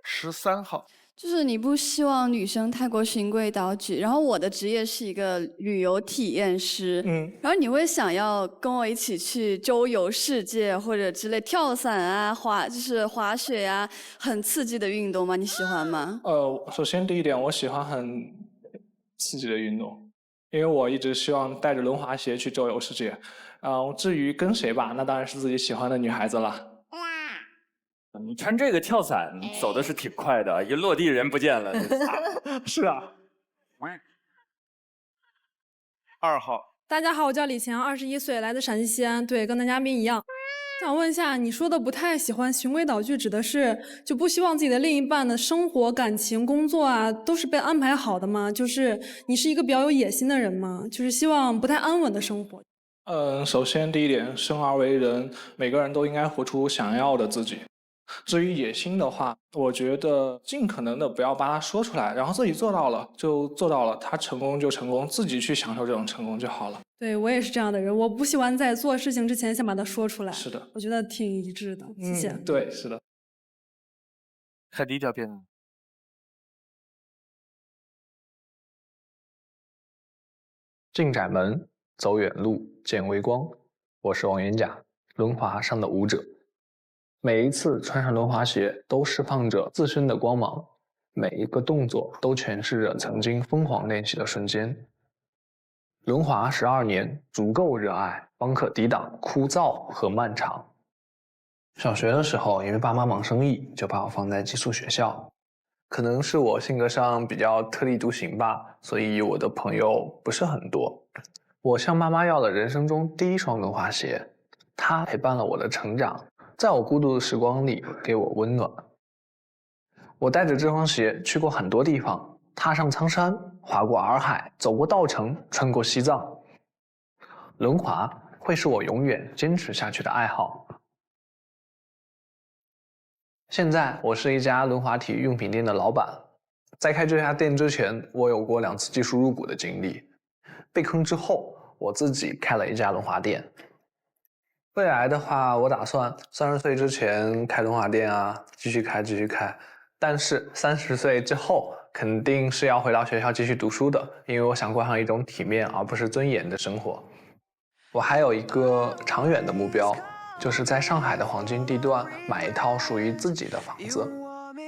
13号。就是你不希望女生太过循规蹈矩，然后我的职业是一个旅游体验师，然后你会想要跟我一起去周游世界或者之类跳伞啊、就是滑雪啊，很刺激的运动吗？你喜欢吗？首先第一点，我喜欢很刺激的运动，因为我一直希望带着轮滑鞋去周游世界。至于跟谁吧，那当然是自己喜欢的女孩子了。你穿这个跳伞走的是挺快的，一落地人不见了。是啊。2号，大家好，我叫李强，21岁，来自陕西西安。对，跟男嘉宾一样，想问一下，你说的不太喜欢循规蹈矩，指的是就不希望自己的另一半的生活、感情、工作啊，都是被安排好的吗？就是你是一个比较有野心的人吗？就是希望不太安稳的生活。首先第一点，生而为人，每个人都应该活出想要的自己。至于野心的话，我觉得尽可能的不要把它说出来，然后自己做到了就做到了，他成功就成功，自己去享受这种成功就好了。对，我也是这样的人，我不喜欢在做事情之前先把它说出来。是的，我觉得挺一致的，谢谢。对，是的。很低调辩论。进窄门，走远路，见微光。我是王元甲，轮滑上的舞者。每一次穿上轮滑鞋，都释放着自身的光芒，每一个动作都诠释着曾经疯狂练习的瞬间。轮滑12年，足够热爱，方可抵挡枯燥和漫长。小学的时候，因为爸妈忙生意，就把我放在寄宿学校。可能是我性格上比较特立独行吧，所以我的朋友不是很多。我向妈妈要了人生中第一双轮滑鞋，它陪伴了我的成长，在我孤独的时光里给我温暖。我带着这双鞋去过很多地方，踏上苍山，滑过洱海，走过稻城，穿过西藏。轮滑会是我永远坚持下去的爱好。现在我是一家轮滑体育用品店的老板，在开这家店之前，我有过2次技术入股的经历。被坑之后，我自己开了一家轮滑店。未来的话，我打算30岁之前开轮滑店啊，继续开。但是30岁之后，肯定是要回到学校继续读书的，因为我想过上一种体面而不是尊严的生活。我还有一个长远的目标，就是在上海的黄金地段买一套属于自己的房子。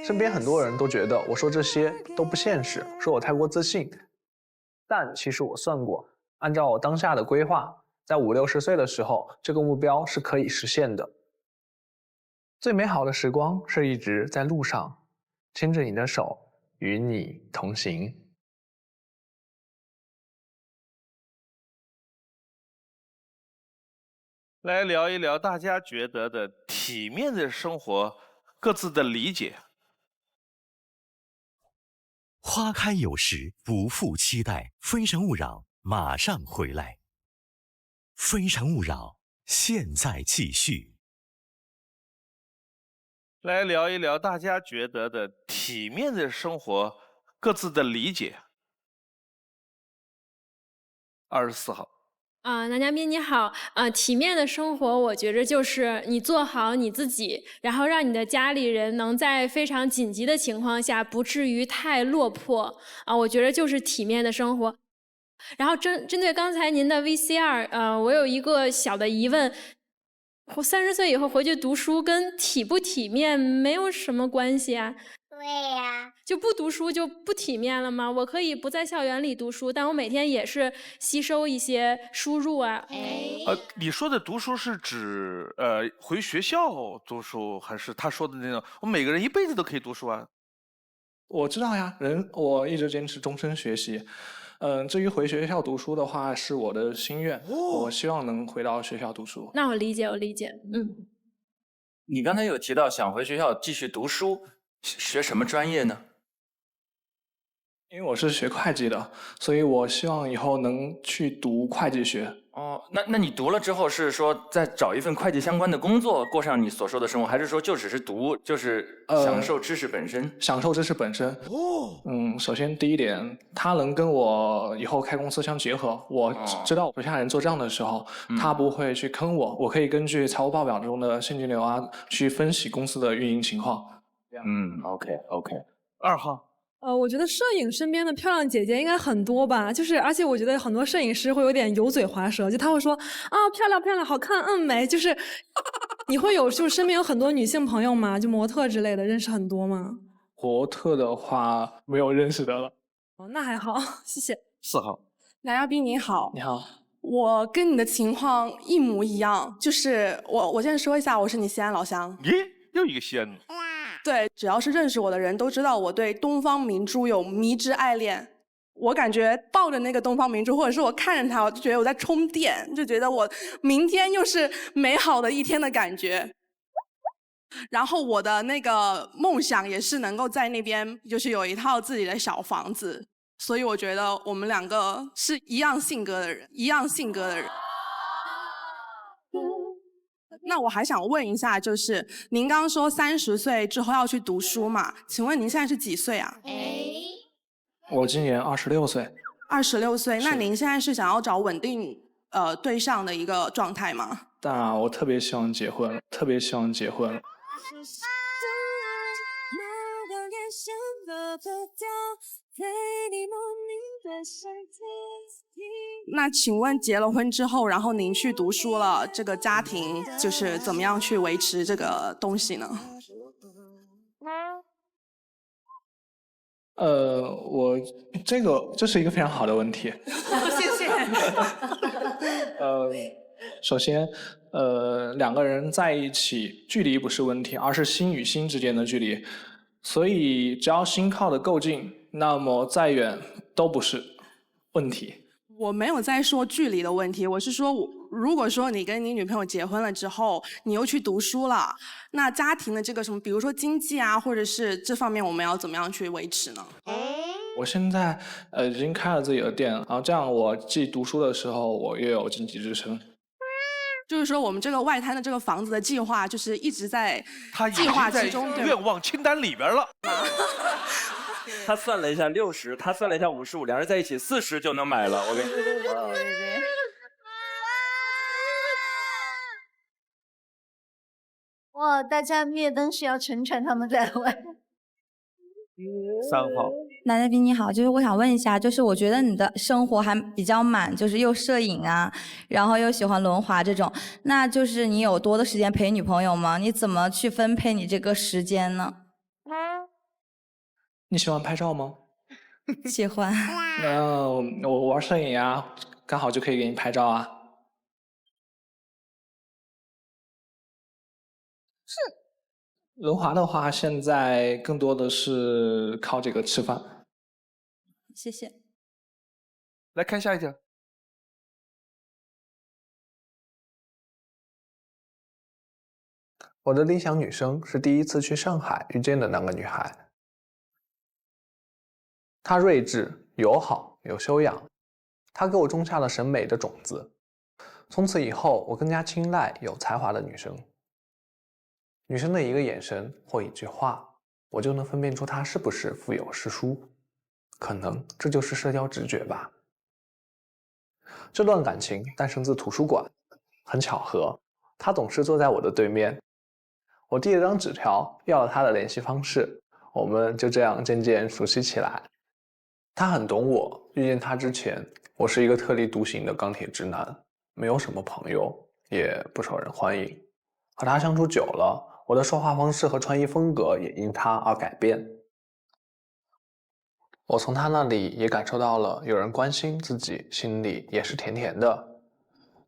身边很多人都觉得我说这些都不现实，说我太过自信。但其实我算过，按照我当下的规划，在50、60岁的时候，这个目标是可以实现的。最美好的时光是一直在路上，牵着你的手，与你同行。来聊一聊大家觉得的体面的生活，各自的理解。花开有时，不负期待。非诚勿扰，马上回来。非诚勿扰，现在继续。来聊一聊大家觉得的体面的生活，各自的理解。24号。男嘉宾你好，体面的生活，我觉着就是你做好你自己，然后让你的家里人能在非常紧急的情况下不至于太落魄我觉着就是体面的生活。然后针对刚才您的 VCR，我有一个小的疑问，30岁以后回去读书跟体不体面没有什么关系啊？对呀，就不读书就不体面了吗？我可以不在校园里读书，但我每天也是吸收一些输入啊。你说的读书是指回学校读书，还是他说的那种我每个人一辈子都可以读书啊？我知道呀，我一直坚持终身学习。至于回学校读书的话，是我的心愿，我希望能回到学校读书。那我理解。你刚才有提到想回学校继续读书，学什么专业呢？因为我是学会计的，所以我希望以后能去读会计学。那你读了之后是说再找一份会计相关的工作，过上你所说的生活，还是说就只是读，就是享受知识本身？享受知识本身。首先第一点，它能跟我以后开公司相结合。我知道手下人做账的时候，他不会去坑我，我可以根据财务报表中的现金流啊，去分析公司的运营情况。OK。2号。我觉得摄影身边的漂亮姐姐应该很多吧，而且我觉得很多摄影师会有点油嘴滑舌，就他会说漂亮，好看，美，就是你会有身边有很多女性朋友吗？就模特之类的，认识很多吗？模特的话没有认识的了。那还好，谢谢。4号。男嘉宾你好。你好。我跟你的情况一模一样，就是我先说一下，我是你西安老乡。咦，又一个西安的。对，只要是认识我的人都知道我对东方明珠有迷之爱恋。我感觉抱着那个东方明珠，或者是我看着它，我就觉得我在充电，就觉得我明天又是美好的一天的感觉。然后我的那个梦想也是能够在那边，就是有一套自己的小房子。所以我觉得我们两个是一样性格的人，一样性格的人。那我还想问一下，就是您刚刚说30岁之后要去读书嘛？请问您现在是几岁啊？我今年26岁。26岁，那您现在是想要找稳定对象的一个状态吗？当然，我特别希望结婚，特别希望结婚。那请问结了婚之后，然后您去读书了，这个家庭就是怎么样去维持这个东西呢？这是一个非常好的问题。谢谢。首先，两个人在一起，距离不是问题，而是心与心之间的距离。所以，只要心靠得够近，那么再远都不是问题。我没有在说距离的问题，我是说，如果说你跟你女朋友结婚了之后，你又去读书了，那家庭的这个什么，比如说经济啊，或者是这方面，我们要怎么样去维持呢？我现在已经开了自己的店，然后这样我既读书的时候，我又有经济支撑。就是说，我们这个外滩的这个房子的计划，就是一直在计划之中，对吧？愿望清单里边了。他算了一下60，他算了一下55，两人在一起40就能买了。我跟你说，哇，大家灭灯是要沉船他们在外。3号。男嘉宾你好，就是我想问一下，就是我觉得你的生活还比较满，就是又摄影啊，然后又喜欢轮滑这种，那就是你有多的时间陪女朋友吗？你怎么去分配你这个时间呢？你喜欢拍照吗？喜欢。我玩摄影啊，刚好就可以给你拍照啊。是。轮滑的话，现在更多的是靠这个吃饭。谢谢。来看下一条。我的理想女生是第一次去上海遇见的那个女孩。她睿智、友好、有修养，她给我种下了审美的种子。从此以后，我更加青睐有才华的女生。女生的一个眼神或一句话，我就能分辨出她是不是腹有诗书。可能这就是社交直觉吧。这段感情诞生自图书馆，很巧合，她总是坐在我的对面。我递了张纸条，要了她的联系方式，我们就这样渐渐熟悉起来。她很懂我，遇见她之前，我是一个特立独行的钢铁直男，没有什么朋友，也不受人欢迎。和她相处久了，我的说话方式和穿衣风格也因她而改变。我从她那里也感受到了有人关心自己，心里也是甜甜的。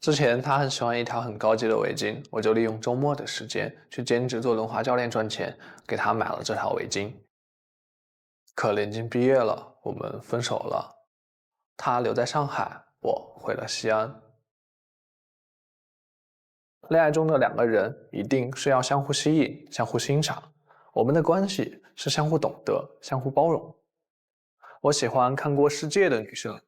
之前她很喜欢一条很高级的围巾，我就利用周末的时间去兼职做轮滑教练赚钱，给她买了这条围巾。可临近毕业了，我们分手了。她留在上海，我回了西安。恋爱中的两个人一定是要相互吸引、相互欣赏，我们的关系是相互懂得、相互包容。我喜欢看过世界的女生，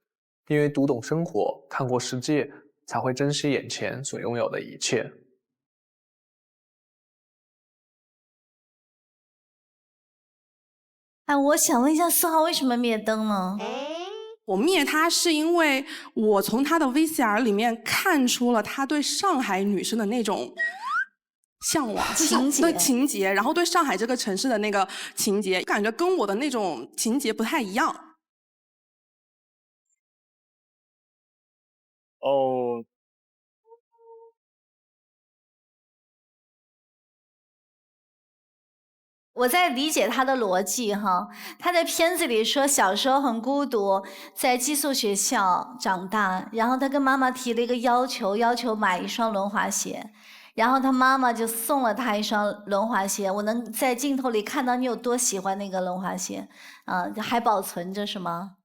因为读懂生活、看过世界，才会珍惜眼前所拥有的一切。哎，我想问一下4号为什么灭灯呢？我灭他是因为我从他的 VCR 里面看出了他对上海女生的那种向往情节，然后对上海这个城市的那个情节，感觉跟我的那种情节不太一样。哦。我在理解他的逻辑哈，他在片子里说小时候很孤独，在寄宿学校长大，然后他跟妈妈提了一个要求买一双轮滑鞋，然后他妈妈就送了他一双轮滑鞋，我能在镜头里看到你有多喜欢那个轮滑鞋，还保存着是吗？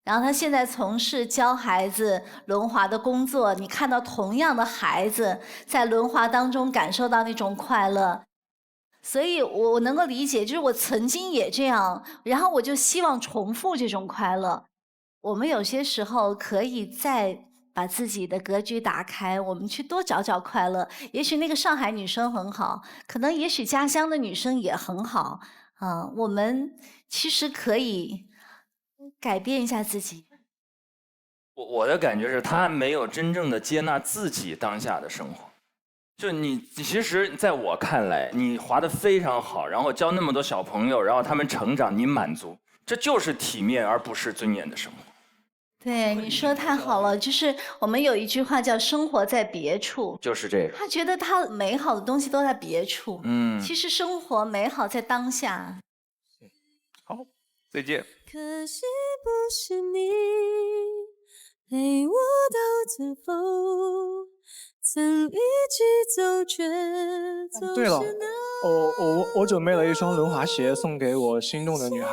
然后他现在从事教孩子轮滑的工作，你看到同样的孩子在轮滑当中感受到那种快乐，所以我能够理解，就是我曾经也这样，然后我就希望重复这种快乐。我们有些时候可以再把自己的格局打开，我们去多找找快乐。也许那个上海女生很好，可能也许家乡的女生也很好，我们其实可以改变一下自己。我的感觉是他没有真正的接纳自己当下的生活。就你其实在我看来，你滑得非常好，然后教那么多小朋友，然后他们成长，你满足，这就是体面而不是尊严的生活。对，你说太好了，就是我们有一句话叫生活在别处，就是这个。他觉得他美好的东西都在别处，其实生活美好在当下。好，再见。可惜不是你陪我到最后，曾一起走却走对了，我准备了一双轮滑鞋送给我心动的女孩。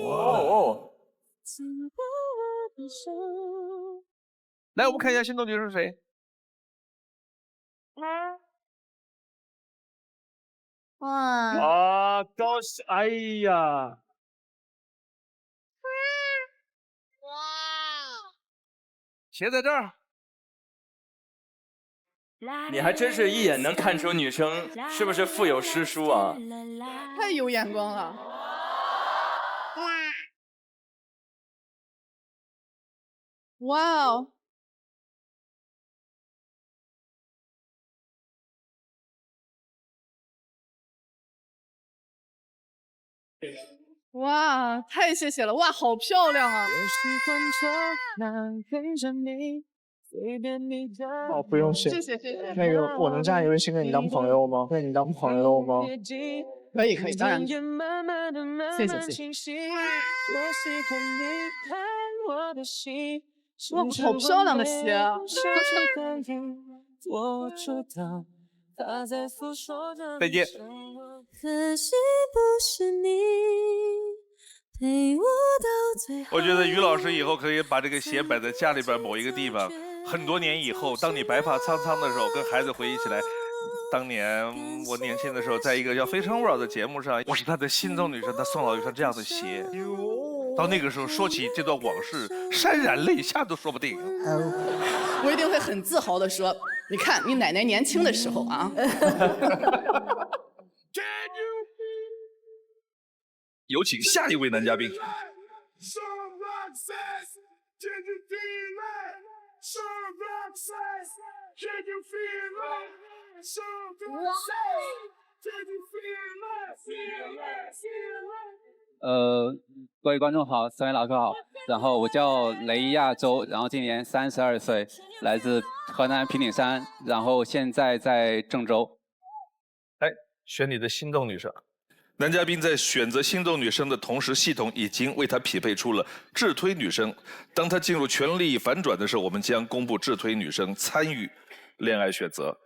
哦，来，我们看一下心动女生是谁？哇！啊，高兴！哎呀！鞋在这儿。你还真是一眼能看出女生是不是腹有诗书啊？太有眼光了。哇哦！哇，太谢谢了！哇，好漂亮啊！哦，不用谢，谢谢谢谢。那个，我能加你微信跟你当朋友吗？跟你当朋友吗？可以可以，当然。谢谢谢谢。哇，好漂亮的鞋啊！再见。可惜不是你陪我到最后。我觉得于老师以后可以把这个鞋摆在家里边某一个地方，很多年以后，当你白发苍苍的时候，跟孩子回忆起来，当年我年轻的时候，在一个叫《非诚勿扰》的节目上，我是他的心中女神，他送了我一双这样的鞋。到那个时候说起这段往事，潸然泪下都说不定。我一定会很自豪地说，你看你奶奶年轻的时候啊。有请下一位男嘉宾。各位观众好，三位老客好。然后我叫雷亚洲，然后今年32岁，来自河南平顶山，然后现在在郑州。来选你的心动女生。男嘉宾在选择心动女生的同时，系统已经为他匹配出了智推女生。当他进入权力反转的时候，我们将公布智推女生参与恋爱选择。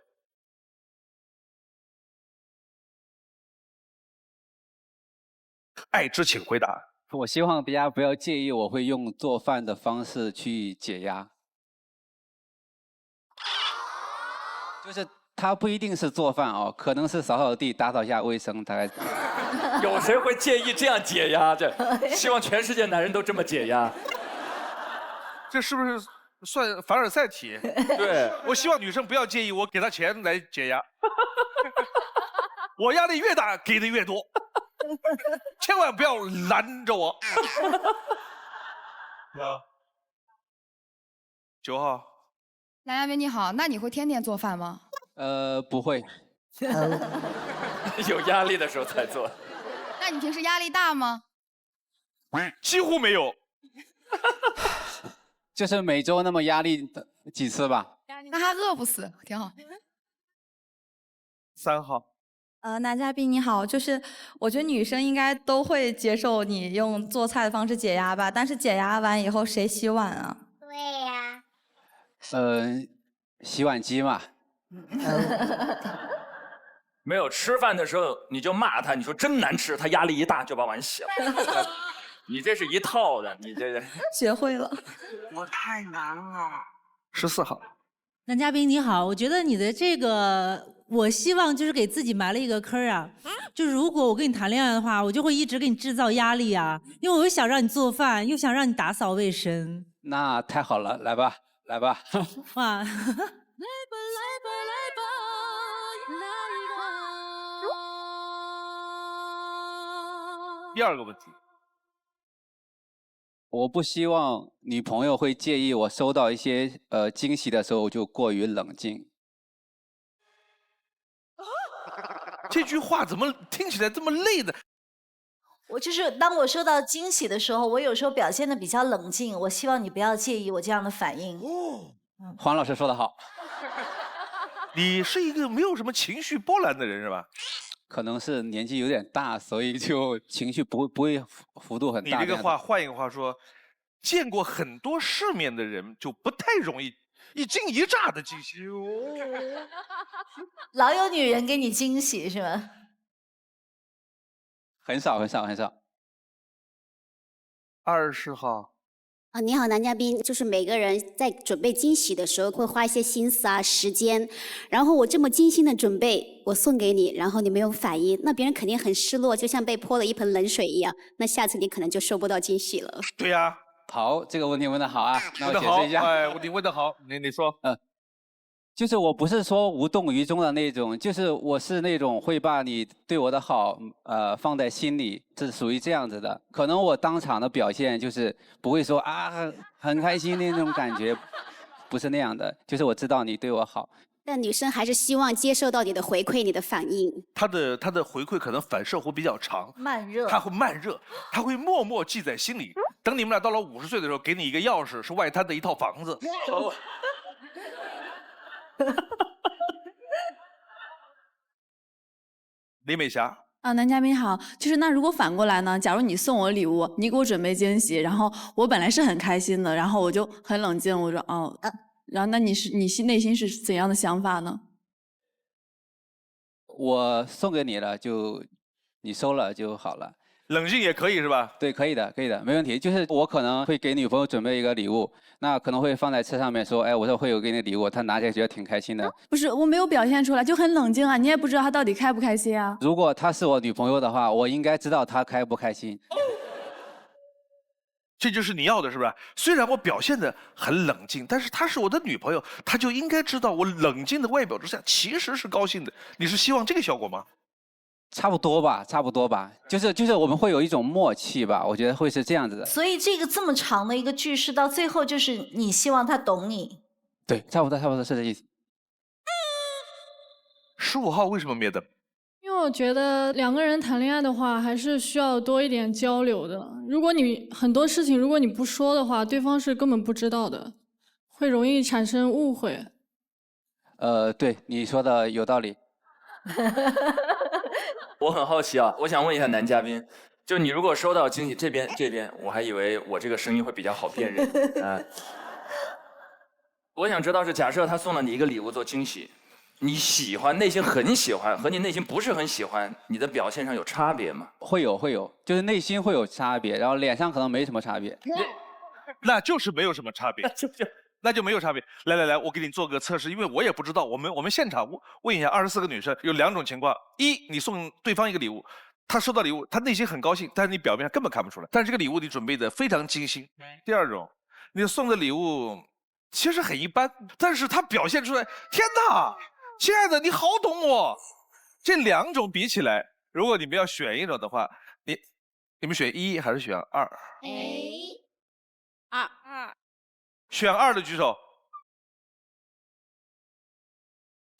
爱之请回答。我希望大家不要介意，我会用做饭的方式去解压。就是它不一定是做饭哦，可能是扫扫地、打扫一下卫生，大概。有谁会介意这样解压？这希望全世界男人都这么解压。这是不是算凡尔赛题？对，我希望女生不要介意我给她钱来解压。我压力越大，给的越多。千万不要拦着我。9号，男嘉宾你好，那你会天天做饭吗？不会。有压力的时候才做。那你平时压力大吗？几乎没有。就是每周那么压力几次吧。那还饿不死，挺好。3号。男嘉宾你好，就是我觉得女生应该都会接受你用做菜的方式解压吧，但是解压完以后谁洗碗啊？对呀。洗碗机嘛，没有吃饭的时候你就骂他，你说真难吃，他压力一大就把碗洗了。你这是一套的，你这学会了。我太难了。14号，男嘉宾你好，我觉得你的这个，我希望就是给自己埋了一个坑啊。就是如果我跟你谈恋爱的话，我就会一直给你制造压力啊，因为我又想让你做饭，又想让你打扫卫生。那太好了，来吧，来吧。哇。第二个问题，我不希望女朋友会介意我收到一些惊喜的时候就过于冷静。这句话怎么听起来这么累的？我就是当我收到惊喜的时候，我有时候表现的比较冷静，我希望你不要介意我这样的反应。黄老师说得好。你是一个没有什么情绪波澜的人是吧？可能是年纪有点大，所以就情绪不会幅度很大。你这个话换一个话说，见过很多世面的人就不太容易一惊一乍的惊喜。老有女人给你惊喜是吗？很少很少很少。20号。你好，男嘉宾，就是每个人在准备惊喜的时候会花一些心思啊、时间，然后我这么精心的准备，我送给你，然后你没有反应，那别人肯定很失落，就像被泼了一盆冷水一样，那下次你可能就收不到惊喜了。对呀。好，这个问题问得好啊，那我解释一下。哎，你问得好，你说。就是我不是说无动于衷的那种，就是我是那种会把你对我的好放在心里，是属于这样子的。可能我当场的表现就是不会说啊很开心那种感觉，不是那样的。就是我知道你对我好，但女生还是希望接受到你的回馈、你的反应。她的回馈可能反射会比较长，慢热，她会慢热，她会默默记在心里。等你们俩到了50岁的时候，给你一个钥匙，是外滩的一套房子。李美霞啊，男嘉宾好，就是那如果反过来呢？假如你送我礼物，你给我准备惊喜，然后我本来是很开心的，然后我就很冷静，我说哦，然后那你内心是怎样的想法呢？我送给你了，就你收了就好了。冷静也可以是吧？对，可以的，可以的，没问题。就是我可能会给女朋友准备一个礼物，那可能会放在车上面说，哎，我说会有给你礼物，她拿起来觉得挺开心的。不是，我没有表现出来，就很冷静啊，你也不知道她到底开不开心啊。如果她是我女朋友的话，我应该知道她开不开心。这就是你要的是吧？虽然我表现得很冷静，但是她是我的女朋友，她就应该知道我冷静的外表之下其实是高兴的。你是希望这个效果吗？差不多吧，差不多吧，就是我们会有一种默契吧，我觉得会是这样子的。所以这个这么长的一个句式，到最后就是你希望他懂你。对，差不多是这意思。15号为什么灭灯？因为我觉得两个人谈恋爱的话，还是需要多一点交流的。如果你很多事情如果你不说的话，对方是根本不知道的，会容易产生误会。对，你说的有道理。我很好奇啊，我想问一下男嘉宾，就你如果收到惊喜，这边，我还以为我这个声音会比较好辨认啊。我想知道是，假设他送了你一个礼物做惊喜，你喜欢，内心很喜欢，和你内心不是很喜欢，你的表现上有差别吗？会有，就是内心会有差别，然后脸上可能没什么差别。那就是没有什么差别。那就没有差别。来，我给你做个测试，因为我也不知道。我们现场问一下24个女生，有2种情况：一，你送对方一个礼物，她收到礼物，她内心很高兴，但是你表面上根本看不出来，但是这个礼物你准备的非常精心。第2种，你送的礼物其实很一般，但是她表现出来，天哪，亲爱的，你好懂我。这2种比起来，如果你们要选一种的话，你们选1还是选2？选2的举手，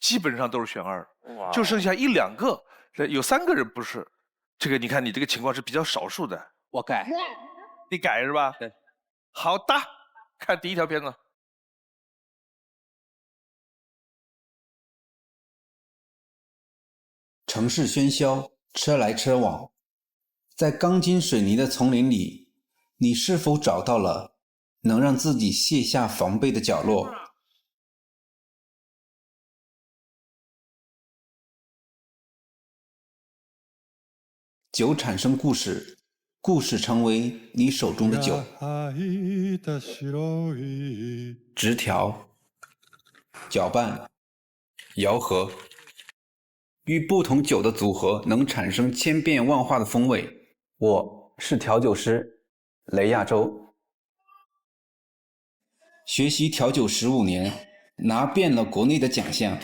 基本上都是选2，就剩下1、2个，有3个人不是。这个你看，你这个情况是比较少数的。我改，你改是吧？对。好的，看第1条片子。城市喧嚣，车来车往，在钢筋水泥的丛林里，你是否找到了能让自己卸下防备的角落？酒产生故事，故事成为你手中的酒。直调、搅拌、摇和，与不同酒的组合能产生千变万化的风味。我是调酒师雷亚洲，学习调酒15年，拿遍了国内的奖项。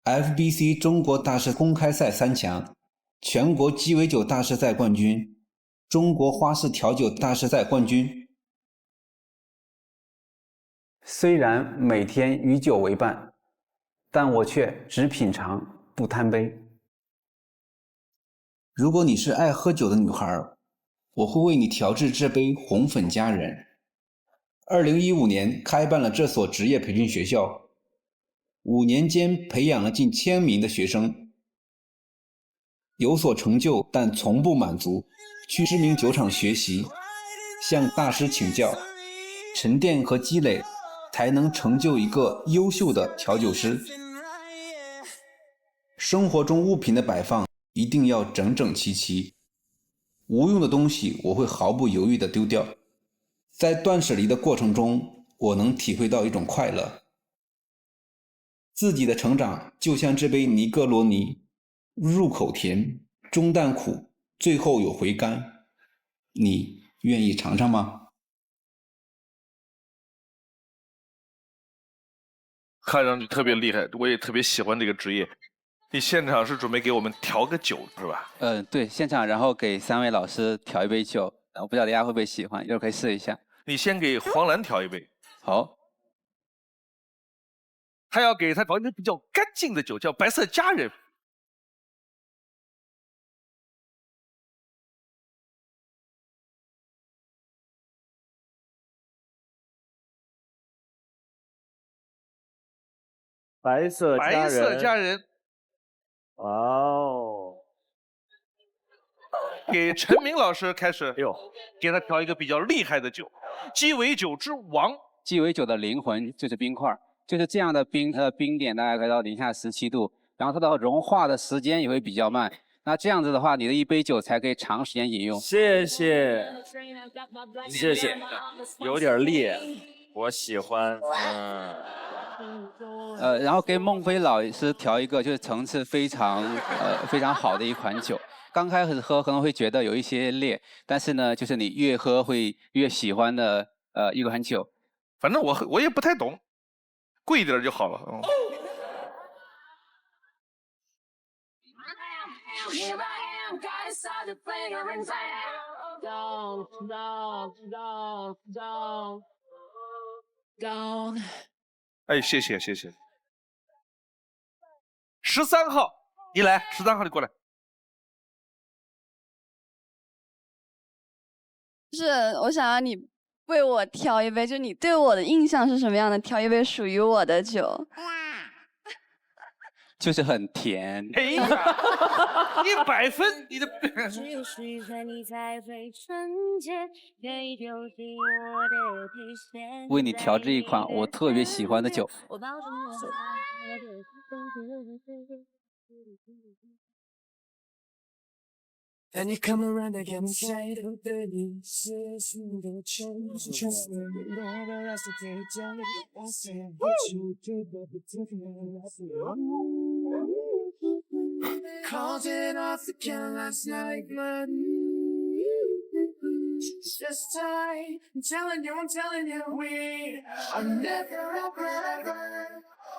FBC 中国大师公开赛3强，全国鸡尾酒大师赛冠军，中国花式调酒大师赛冠军。虽然每天与酒为伴，但我却只品尝不贪杯。如果你是爱喝酒的女孩，我会为你调制这杯红粉佳人。2015年开办了这所职业培训学校，5年间培养了近1000名的学生。有所成就，但从不满足，去知名酒厂学习，向大师请教，沉淀和积累，才能成就一个优秀的调酒师。生活中物品的摆放一定要整整齐齐，无用的东西我会毫不犹豫地丢掉。在断舍离的过程中，我能体会到一种快乐。自己的成长就像这杯尼格罗尼，入口甜，中淡苦，最后有回甘。你愿意尝尝吗？看上去特别厉害，我也特别喜欢这个职业。你现场是准备给我们调个酒是吧？对，现场然后给3位老师调一杯酒，我不知道大家会不会喜欢，一会儿可以试一下。你先给黄澜调一杯。好。他要给他调一杯比较干净的酒，叫白色佳人。白色佳人。白色佳人。哇哦！给陈明老师开始，给他调一个比较厉害的酒，鸡尾酒之王。鸡尾酒的灵魂就是冰块，就是这样的冰，它的冰点大概可以到-17度，然后它的融化的时间也会比较慢。那这样子的话，你的一杯酒才可以长时间饮用。谢谢，谢谢，有点烈，我喜欢。然后给孟非老师调一个就是层次非常好的一款酒。刚开始喝可能会觉得有一些烈，但是呢，就是你越喝会越喜欢的一款酒。反正我也不太懂，贵一点就好了。哎，谢谢。13号，你来，13号你过来。就是我想让你为我调一杯，就你对我的印象是什么样的？调一杯属于我的酒。就是很甜。哎，100分，你的。为你调制一款我特别喜欢的酒。And you come around again, say to baby, says you don't change, trust me, you know the rest of the day. I say what you did, but it's different. I say, called it off again last night, but it's just time. I'm telling you, we are never ever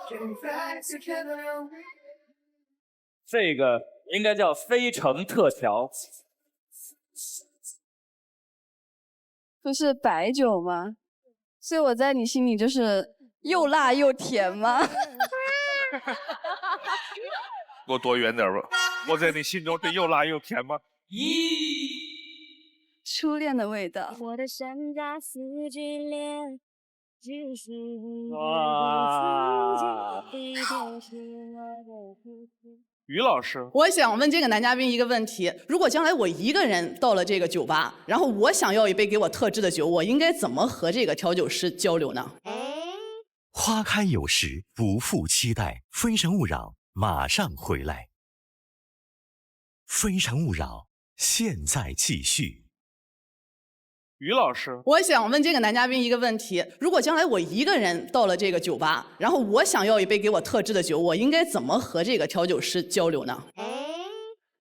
getting back together. 这个应该叫非橙特调。不是白酒吗？所以我在你心里就是又辣又甜吗？给我躲远点吧！我在你心中是又辣又甜吗？初恋的味道。我的山楂四季恋，只是哇！于老师，我想问这个男嘉宾一个问题：如果将来我一个人到了这个酒吧，然后我想要一杯给我特制的酒，我应该怎么和这个调酒师交流呢？花开有时，不负期待。非诚勿扰，马上回来。非诚勿扰，现在继续。于老师，我想问这个男嘉宾一个问题：如果将来我一个人到了这个酒吧，然后我想要一杯给我特制的酒，我应该怎么和这个调酒师交流呢？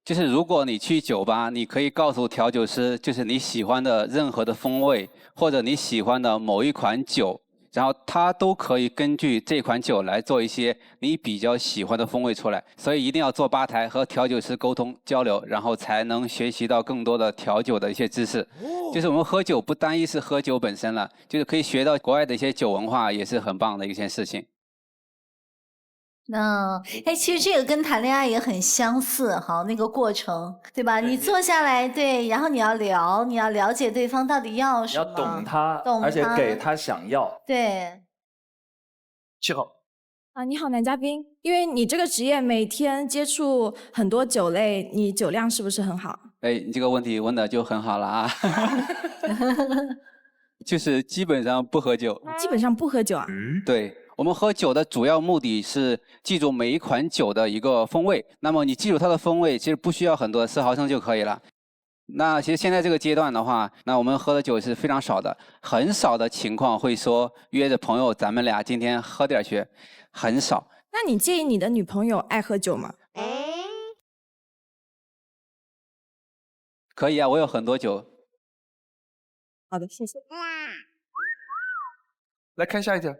就是如果你去酒吧，你可以告诉调酒师，就是你喜欢的任何的风味，或者你喜欢的某一款酒，然后他都可以根据这款酒来做一些你比较喜欢的风味出来。所以一定要坐吧台和调酒师沟通交流，然后才能学习到更多的调酒的一些知识。就是我们喝酒不单一是喝酒本身了，就是可以学到国外的一些酒文化，也是很棒的一件事情。其实这个跟谈恋爱也很相似哈，那个过程，对吧？你坐下来，对，然后你要聊，你要了解对方到底要什么，你要懂他，懂而且他给他想要。对。7号。你好，男嘉宾，因为你这个职业每天接触很多酒类，你酒量是不是很好？你这个问题问的就很好了啊。就是基本上不喝酒。基本上不喝酒啊？对。我们喝酒的主要目的是记住每一款酒的一个风味，那么你记住它的风味，其实不需要很多，10毫升就可以了。那其实现在这个阶段的话，那我们喝的酒是非常少的，很少的情况会说约着朋友咱们俩今天喝点去，很少。那你介意你的女朋友爱喝酒吗？可以啊，我有很多酒。好的，谢谢。来看下一条。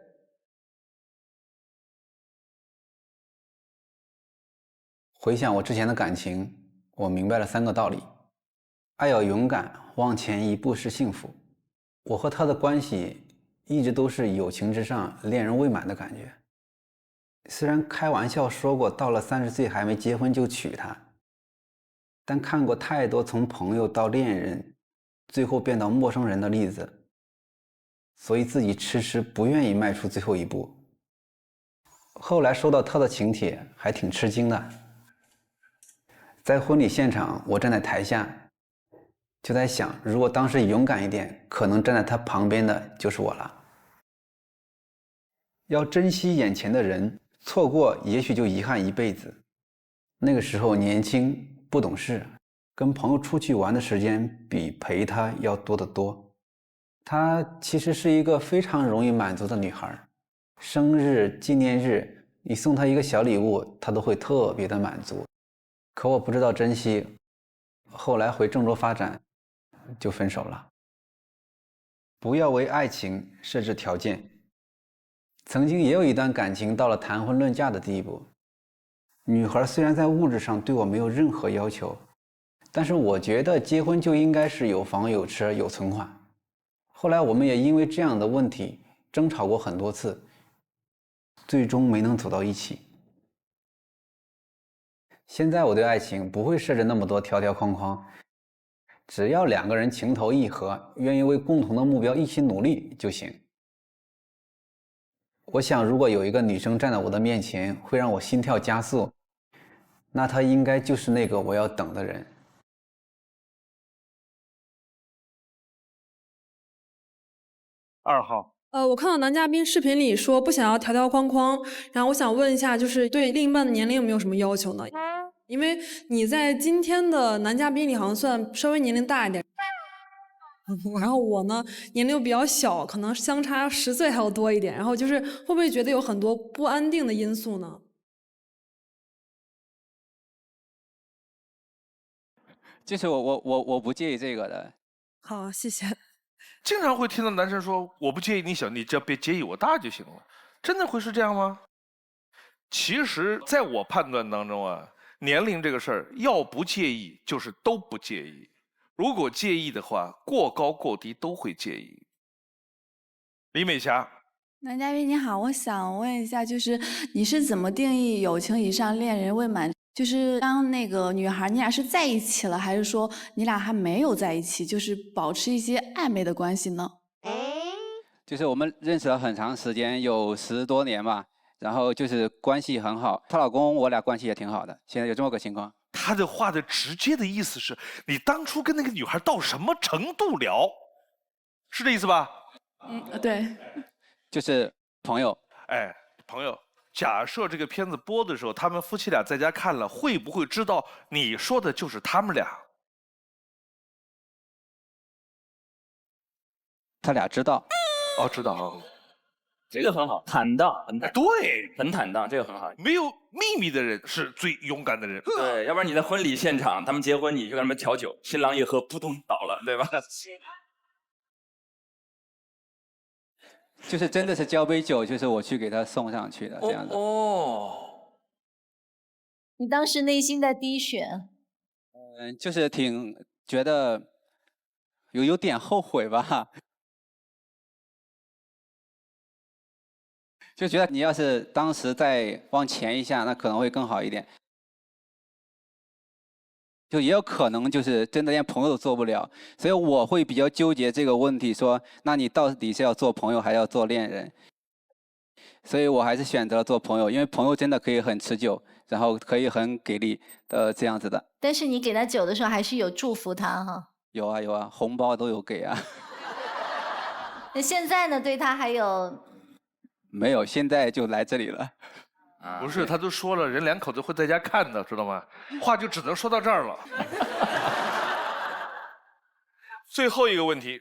回想我之前的感情，我明白了3个道理：爱要勇敢，往前一步是幸福。我和他的关系一直都是友情之上恋人未满的感觉。虽然开玩笑说过到了30岁还没结婚就娶她，但看过太多从朋友到恋人，最后变到陌生人的例子，所以自己迟迟不愿意迈出最后一步。后来收到他的请帖，还挺吃惊的。在婚礼现场，我站在台下，就在想，如果当时勇敢一点，可能站在他旁边的就是我了。要珍惜眼前的人，错过也许就遗憾一辈子。那个时候年轻不懂事，跟朋友出去玩的时间比陪他要多得多。她其实是一个非常容易满足的女孩，生日、纪念日，你送她一个小礼物，她都会特别的满足。可我不知道珍惜，后来回郑州发展，就分手了。不要为爱情设置条件。曾经也有一段感情到了谈婚论嫁的地步，女孩虽然在物质上对我没有任何要求，但是我觉得结婚就应该是有房有车有存款。后来我们也因为这样的问题争吵过很多次，最终没能走到一起。现在我对爱情不会设置那么多条条框框，只要2个人情投意合，愿意为共同的目标一起努力就行。我想如果有一个女生站在我的面前会让我心跳加速，那她应该就是那个我要等的人。2号。我看到男嘉宾视频里说不想要条条框框，然后我想问一下，就是对另一半的年龄有没有什么要求呢？因为你在今天的男嘉宾里好像算稍微年龄大一点，然后我呢年龄又比较小，可能相差10岁还要多一点，然后就是会不会觉得有很多不安定的因素呢？就是我不介意这个的。好，谢谢。经常会听到男生说：“我不介意你小，你只要别介意我大就行了。”真的会是这样吗？其实，在我判断当中啊，年龄这个事儿，要不介意就是都不介意。如果介意的话，过高过低都会介意。李美霞，男嘉宾你好，我想问一下，就是你是怎么定义友情以上恋人未满？就是当那个女孩你俩是在一起了，还是说你俩还没有在一起，就是保持一些暧昧的关系呢？就是我们认识了很长时间，有10多年吧，然后就是关系很好。她老公我俩关系也挺好的，现在有这么个情况。他的话的直接的意思是你当初跟那个女孩到什么程度聊，是这意思吧？对，就是朋友。哎，朋友。假设这个片子播的时候，他们夫妻俩在家看了，会不会知道你说的就是他们俩？他俩知道。哦，知道啊。这个很好，坦荡，很坦，对，很坦荡，这个很好。没有秘密的人是最勇敢的人。对，要不然你在婚礼现场，他们结婚，你去跟他们调酒，新郎一喝，扑通倒了，对吧？就是真的是交杯酒，就是我去给他送上去的这样子。哦，你当时内心在滴血。就是挺觉得有点后悔吧。就觉得你要是当时再往前一下，那可能会更好一点。就也有可能就是真的连朋友都做不了，所以我会比较纠结这个问题，说那你到底是要做朋友还要做恋人？所以我还是选择了做朋友，因为朋友真的可以很持久，然后可以很给力的这样子的。但是你给他酒的时候，还是有祝福他哈。有啊有啊，红包都有给啊。那现在呢？对他还有？没有，现在就来这里了。不是，他都说了，人两口子会在家看的，知道吗？话就只能说到这儿了。最后一个问题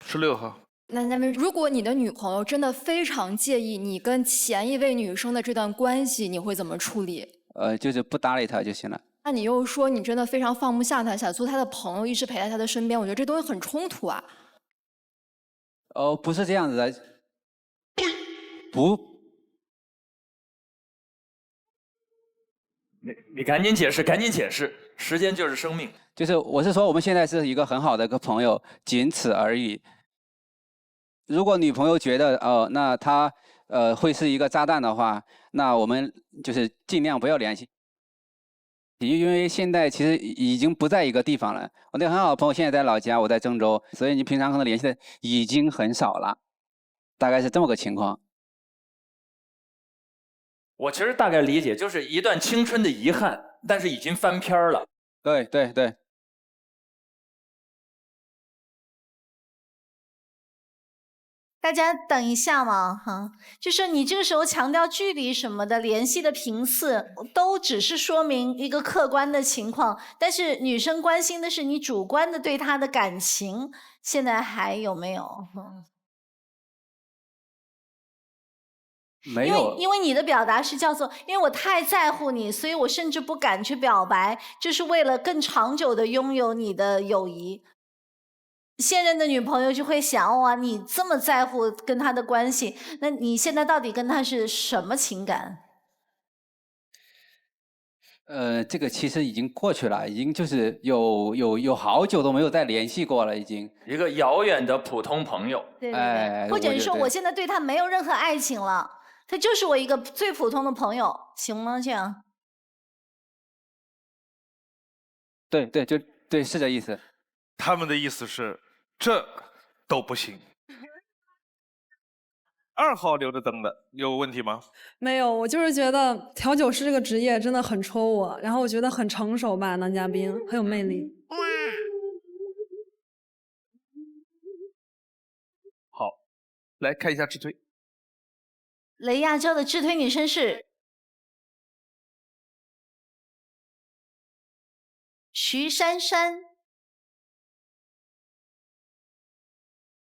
，16号。男嘉宾，如果你的女朋友真的非常介意你跟前一位女生的这段关系，你会怎么处理？就是不搭理她就行了。那你又说你真的非常放不下她，想做她的朋友，一直陪在她的身边，我觉得这东西很冲突啊。哦，不是这样子的。不，你赶紧解释，赶紧解释，时间就是生命。就是我是说，我们现在是一个很好的一个朋友，仅此而已。如果女朋友觉得那她会是一个炸弹的话，那我们就是尽量不要联系。因为现在其实已经不在一个地方了。我那个很好的朋友现在在老家，我在郑州，所以你平常可能联系的已经很少了，大概是这么个情况。我其实大概理解，就是一段青春的遗憾，但是已经翻篇了。对对对。大家等一下嘛，哈，就是你这个时候强调距离什么的，联系的频次，都只是说明一个客观的情况，但是女生关心的是你主观的对她的感情，现在还有没有？没有，因为你的表达是叫做，因为我太在乎你，所以我甚至不敢去表白，就是为了更长久的拥有你的友谊。现任的女朋友就会想，哇，你这么在乎跟他的关系，那你现在到底跟他是什么情感？这个其实已经过去了，已经就是有好久都没有再联系过了，已经。一个遥远的普通朋友。对对对，或者是说我现在对他没有任何爱情了。他就是我一个最普通的朋友，行吗？这样？对对，就对，是这意思。他们的意思是，这都不行。2号留着灯的有问题吗？没有，我就是觉得调酒师这个职业真的很戳我，然后我觉得很成熟吧，男嘉宾很有魅力。好，来看一下智推。雷亚洲的智推女生是徐珊珊。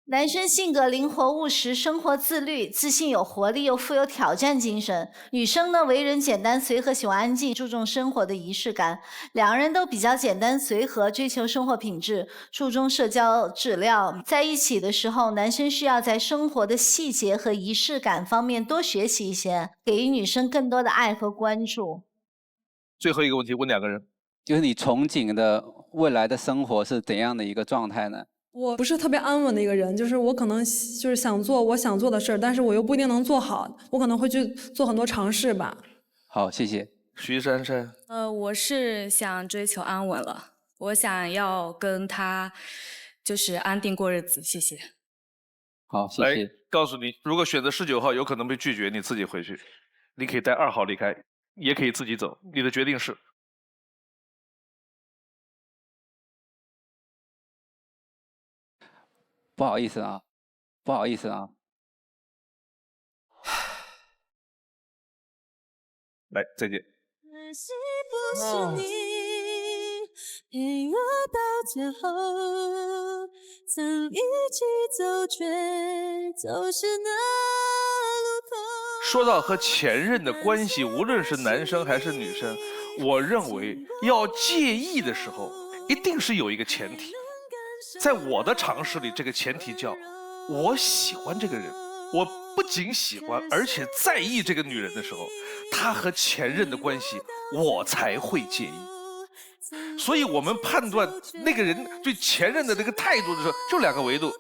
男生性格灵活务实，生活自律，自信有活力，又富有挑战精神。女生呢，为人简单随和，喜欢安静，注重生活的仪式感。两人都比较简单随和，追求生活品质，注重社交质量。在一起的时候，男生需要在生活的细节和仪式感方面多学习一些，给予女生更多的爱和关注。最后一个问题问2个人，就是你憧憬的未来的生活是怎样的一个状态呢？我不是特别安稳的一个人，就是我可能就是想做我想做的事儿，但是我又不一定能做好，我可能会去做很多尝试吧。好，谢谢。徐珊珊。我是想追求安稳了，我想要跟他就是安定过日子，谢谢。好，谢谢。来，告诉你，如果选择19号，有可能被拒绝，你自己回去。你可以带2号离开，也可以自己走，你的决定是。不好意思啊，不好意思啊。来，再见。陪我到最后，曾一起走，却走失那路口。说到和前任的关系，无论是男生还是女生，我认为要介意的时候，一定是有一个前提。在我的常识里，这个前提叫我喜欢这个人，我不仅喜欢，而且在意这个女人的时候，她和前任的关系，我才会介意。所以我们判断那个人对前任的这个态度的时候，就2个维度。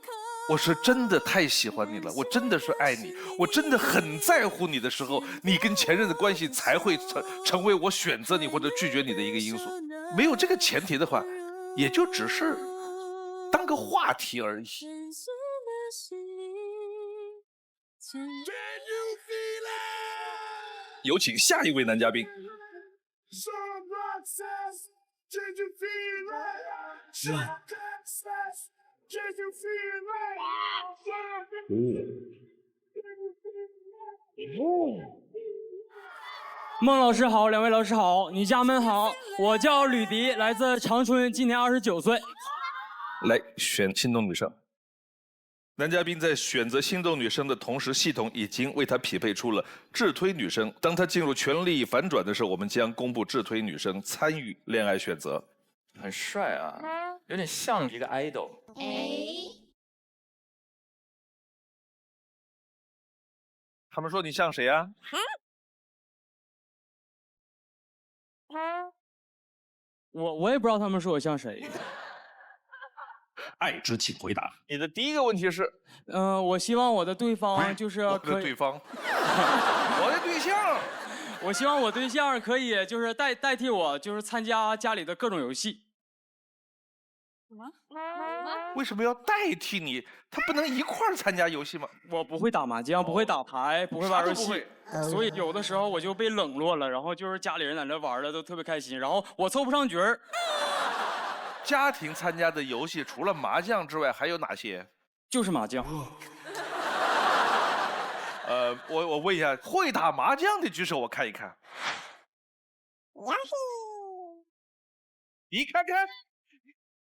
我是真的太喜欢你了，我真的是爱你，我真的很在乎你的时候，你跟前任的关系才会成为我选择你或者拒绝你的一个因素。没有这个前提的话，也就只是当个话题而已。有请下一位男嘉宾。孟老师好，2位老师好，女家们好，我叫吕迪，来自长春，今年29岁。来选心动女生。男嘉宾在选择心动女生的同时，系统已经为他匹配出了智推女生。当他进入权力反转的时候，我们将公布智推女生参与恋爱选择。很帅啊，有点像一个 idol。他们说你像谁啊？我也不知道他们说我像谁。爱之请回答。你的第一个问题是，我希望我的对方就是我可以，的对方，我的对象，我希望我对象可以就是代替我，就是参加家里的各种游戏。为什么要代替你？他不能一块儿参加游戏吗？我不会打麻将，不会打牌，不会玩游戏，所以有的时候我就被冷落了。然后就是家里人在那玩的都特别开心，然后我凑不上局儿。家庭参加的游戏除了麻将之外还有哪些？就是麻将。我问一下，会打麻将的举手，我看一看。你看看，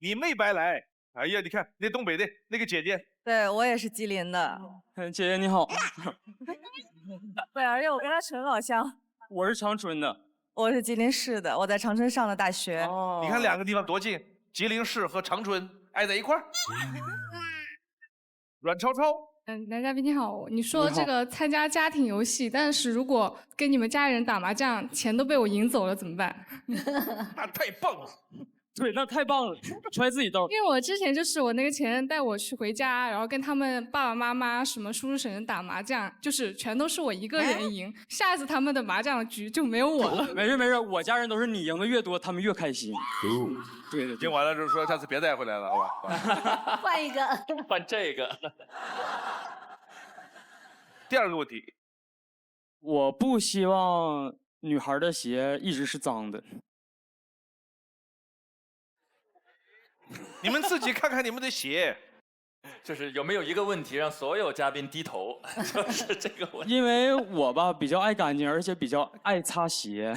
你没白来。哎呀，你看那东北的那个姐姐，对我也是吉林的。姐姐你好。对，而且我跟她纯老乡。我是长春的。我是吉林市的，我在长春上的大学。你看2个地方多近，吉林市和长春挨在一块儿。阮超超，男嘉宾你好，你说这个参加家庭游戏，但是如果跟你们家人打麻将，钱都被我赢走了怎么办？那太棒了。对，那太棒了，揣自己兜。因为我之前就是我那个前任带我去回家，然后跟他们爸爸妈妈、什么叔叔婶婶打麻将，就是全都是我一个人赢。下次他们的麻将局就没有我了。没事没事，我家人都是你赢的越多，他们越开心。对对，赢完了之后说下次别带回来了，好吧？换一个，换这个。第2个问题，我不希望女孩的鞋一直是脏的。你们自己看看你们的鞋，就是有没有一个问题让所有嘉宾低头，就是这个问题。因为我吧比较爱干净，而且比较爱擦鞋。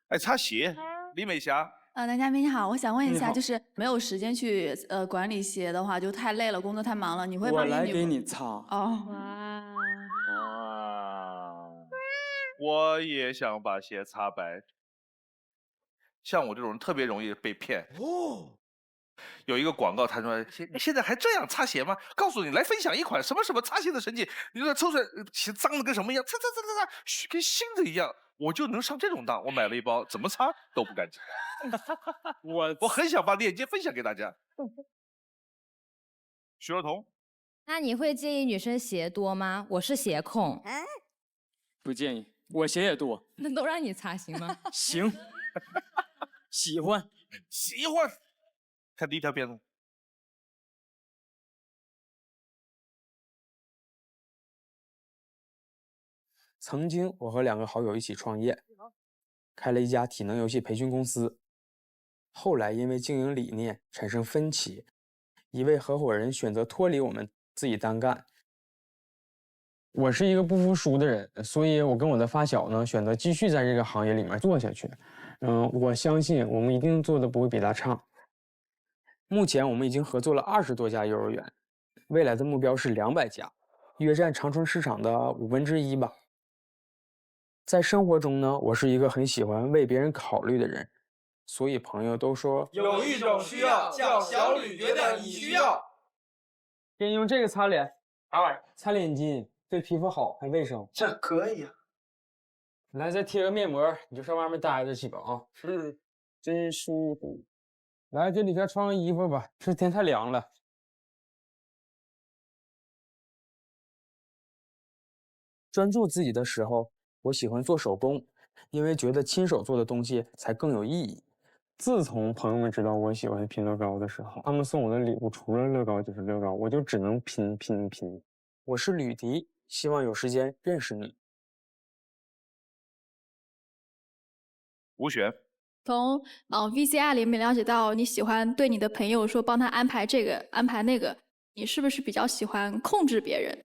爱擦鞋，李美霞。男嘉宾你好，我想问一下，你好就是没有时间去管理鞋的话，就太累了，工作太忙了，你会帮我来给你女你擦。哦。哇，我也想把鞋擦白。像我这种人特别容易被骗。有一个广告，他说现在还这样擦鞋吗？告诉你，来分享一款什么什么擦鞋的神器，你说抽出来鞋脏的跟什么一样，擦，跟新的一样，我就能上这种当。我买了一包，怎么擦都不干净。我很想把链接分享给大家。徐若彤，那你会介意女生鞋多吗？我是鞋控。不建议，我鞋也多。那都让你擦行吗？行。喜欢。看第一条辩论。曾经我和2个好友一起创业，开了一家体能游戏培训公司。后来因为经营理念产生分歧，一位合伙人选择脱离我们自己单干。我是一个不服输的人，所以我跟我的发小呢选择继续在这个行业里面做下去。我相信我们一定做的不会比他差。目前我们已经合作了20多家幼儿园，未来的目标是200家，约占长春市场的1/5吧。在生活中呢，我是一个很喜欢为别人考虑的人，所以朋友都说有一种需要叫小吕觉得你需要。给你用这个擦脸，擦脸巾对皮肤好还卫生。这可以啊。来，再贴个面膜，你就上外面待着去吧啊。真舒服。来，这里边穿个衣服吧，这天太凉了。专注自己的时候，我喜欢做手工，因为觉得亲手做的东西才更有意义。自从朋友们知道我喜欢拼乐高的时候，他们送我的礼物除了乐高就是乐高，我就只能拼。我是吕迪，希望有时间认识你。吴璇，从VCR 里面了解到你喜欢对你的朋友说帮他安排这个安排那个，你是不是比较喜欢控制别人？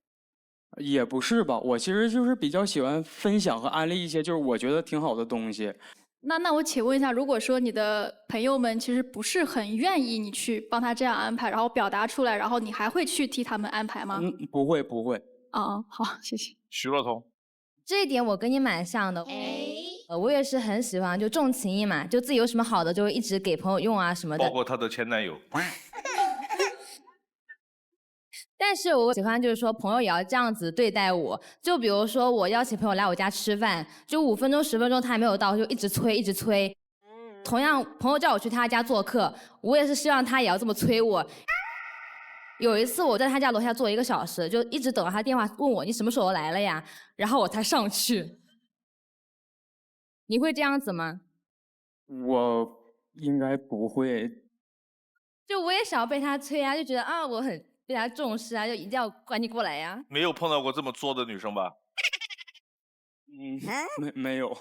也不是吧，我其实就是比较喜欢分享和安利一些就是我觉得挺好的东西。那我请问一下，如果说你的朋友们其实不是很愿意你去帮他这样安排，然后表达出来，然后你还会去替他们安排吗？不会。好，谢谢。徐若彤，这一点我跟你蛮像的。我也是很喜欢就重情义嘛，就自己有什么好的就会一直给朋友用啊什么的。包括她的前男友。但是我喜欢就是说朋友也要这样子对待我，就比如说我邀请朋友来我家吃饭，就5分钟10分钟他还没有到，就一直催。同样朋友叫我去他家做客，我也是希望他也要这么催我。有一次我在他家楼下坐1个小时，就一直等到他电话问我你什么时候来了呀，然后我才上去。你会这样子吗？我应该不会。就我也想要被他催啊，就觉得啊我很被他重视啊，就一定要赶紧过来呀。没有碰到过这么作的女生吧？没有。